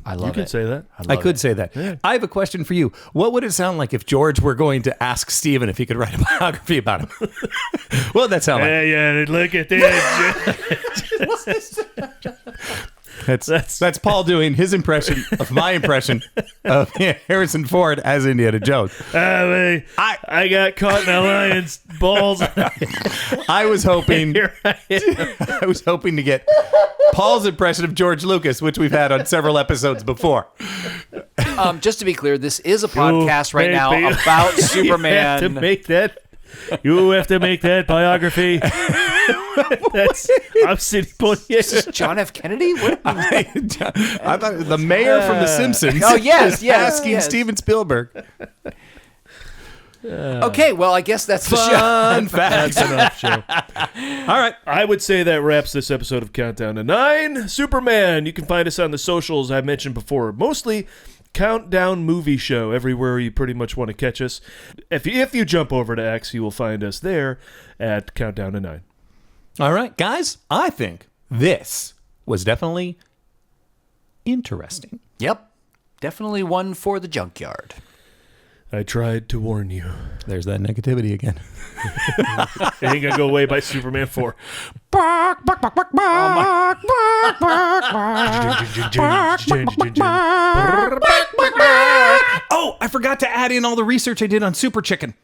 I love You can it. say that. I could say that. I have a question for you. What would it sound like if George were going to ask Steven if he could write a biography about him? What would that sound like? Yeah, look at this. That's Paul doing his impression of my impression of Harrison Ford as Indiana Jones. I got caught in a lion's balls. I was hoping Here I am. I was hoping to get Paul's impression of George Lucas, which we've had on several episodes before. Just to be clear, this is a podcast right now baby. about You have to Superman. make that. You have to make that biography. I'm sitting here. John F. Kennedy? What? I thought the mayor from The Simpsons. Oh, yes, is yes, asking yes. Steven Spielberg. Okay, well, I guess that's the show. Fun facts. That's enough show. All right. I would say that wraps this episode of Countdown to 9. Superman. You can find us on the socials I mentioned before. Mostly Countdown Movie Show, everywhere you pretty much want to catch us. If you jump over to X, you will find us there at Countdown to 9. All right, guys. I think this was definitely interesting. Yep. Definitely one for the junkyard. I tried to warn you. There's that negativity again. It ain't gonna go away by Superman 4. Oh, I forgot to add in all the research I did on Super Chicken.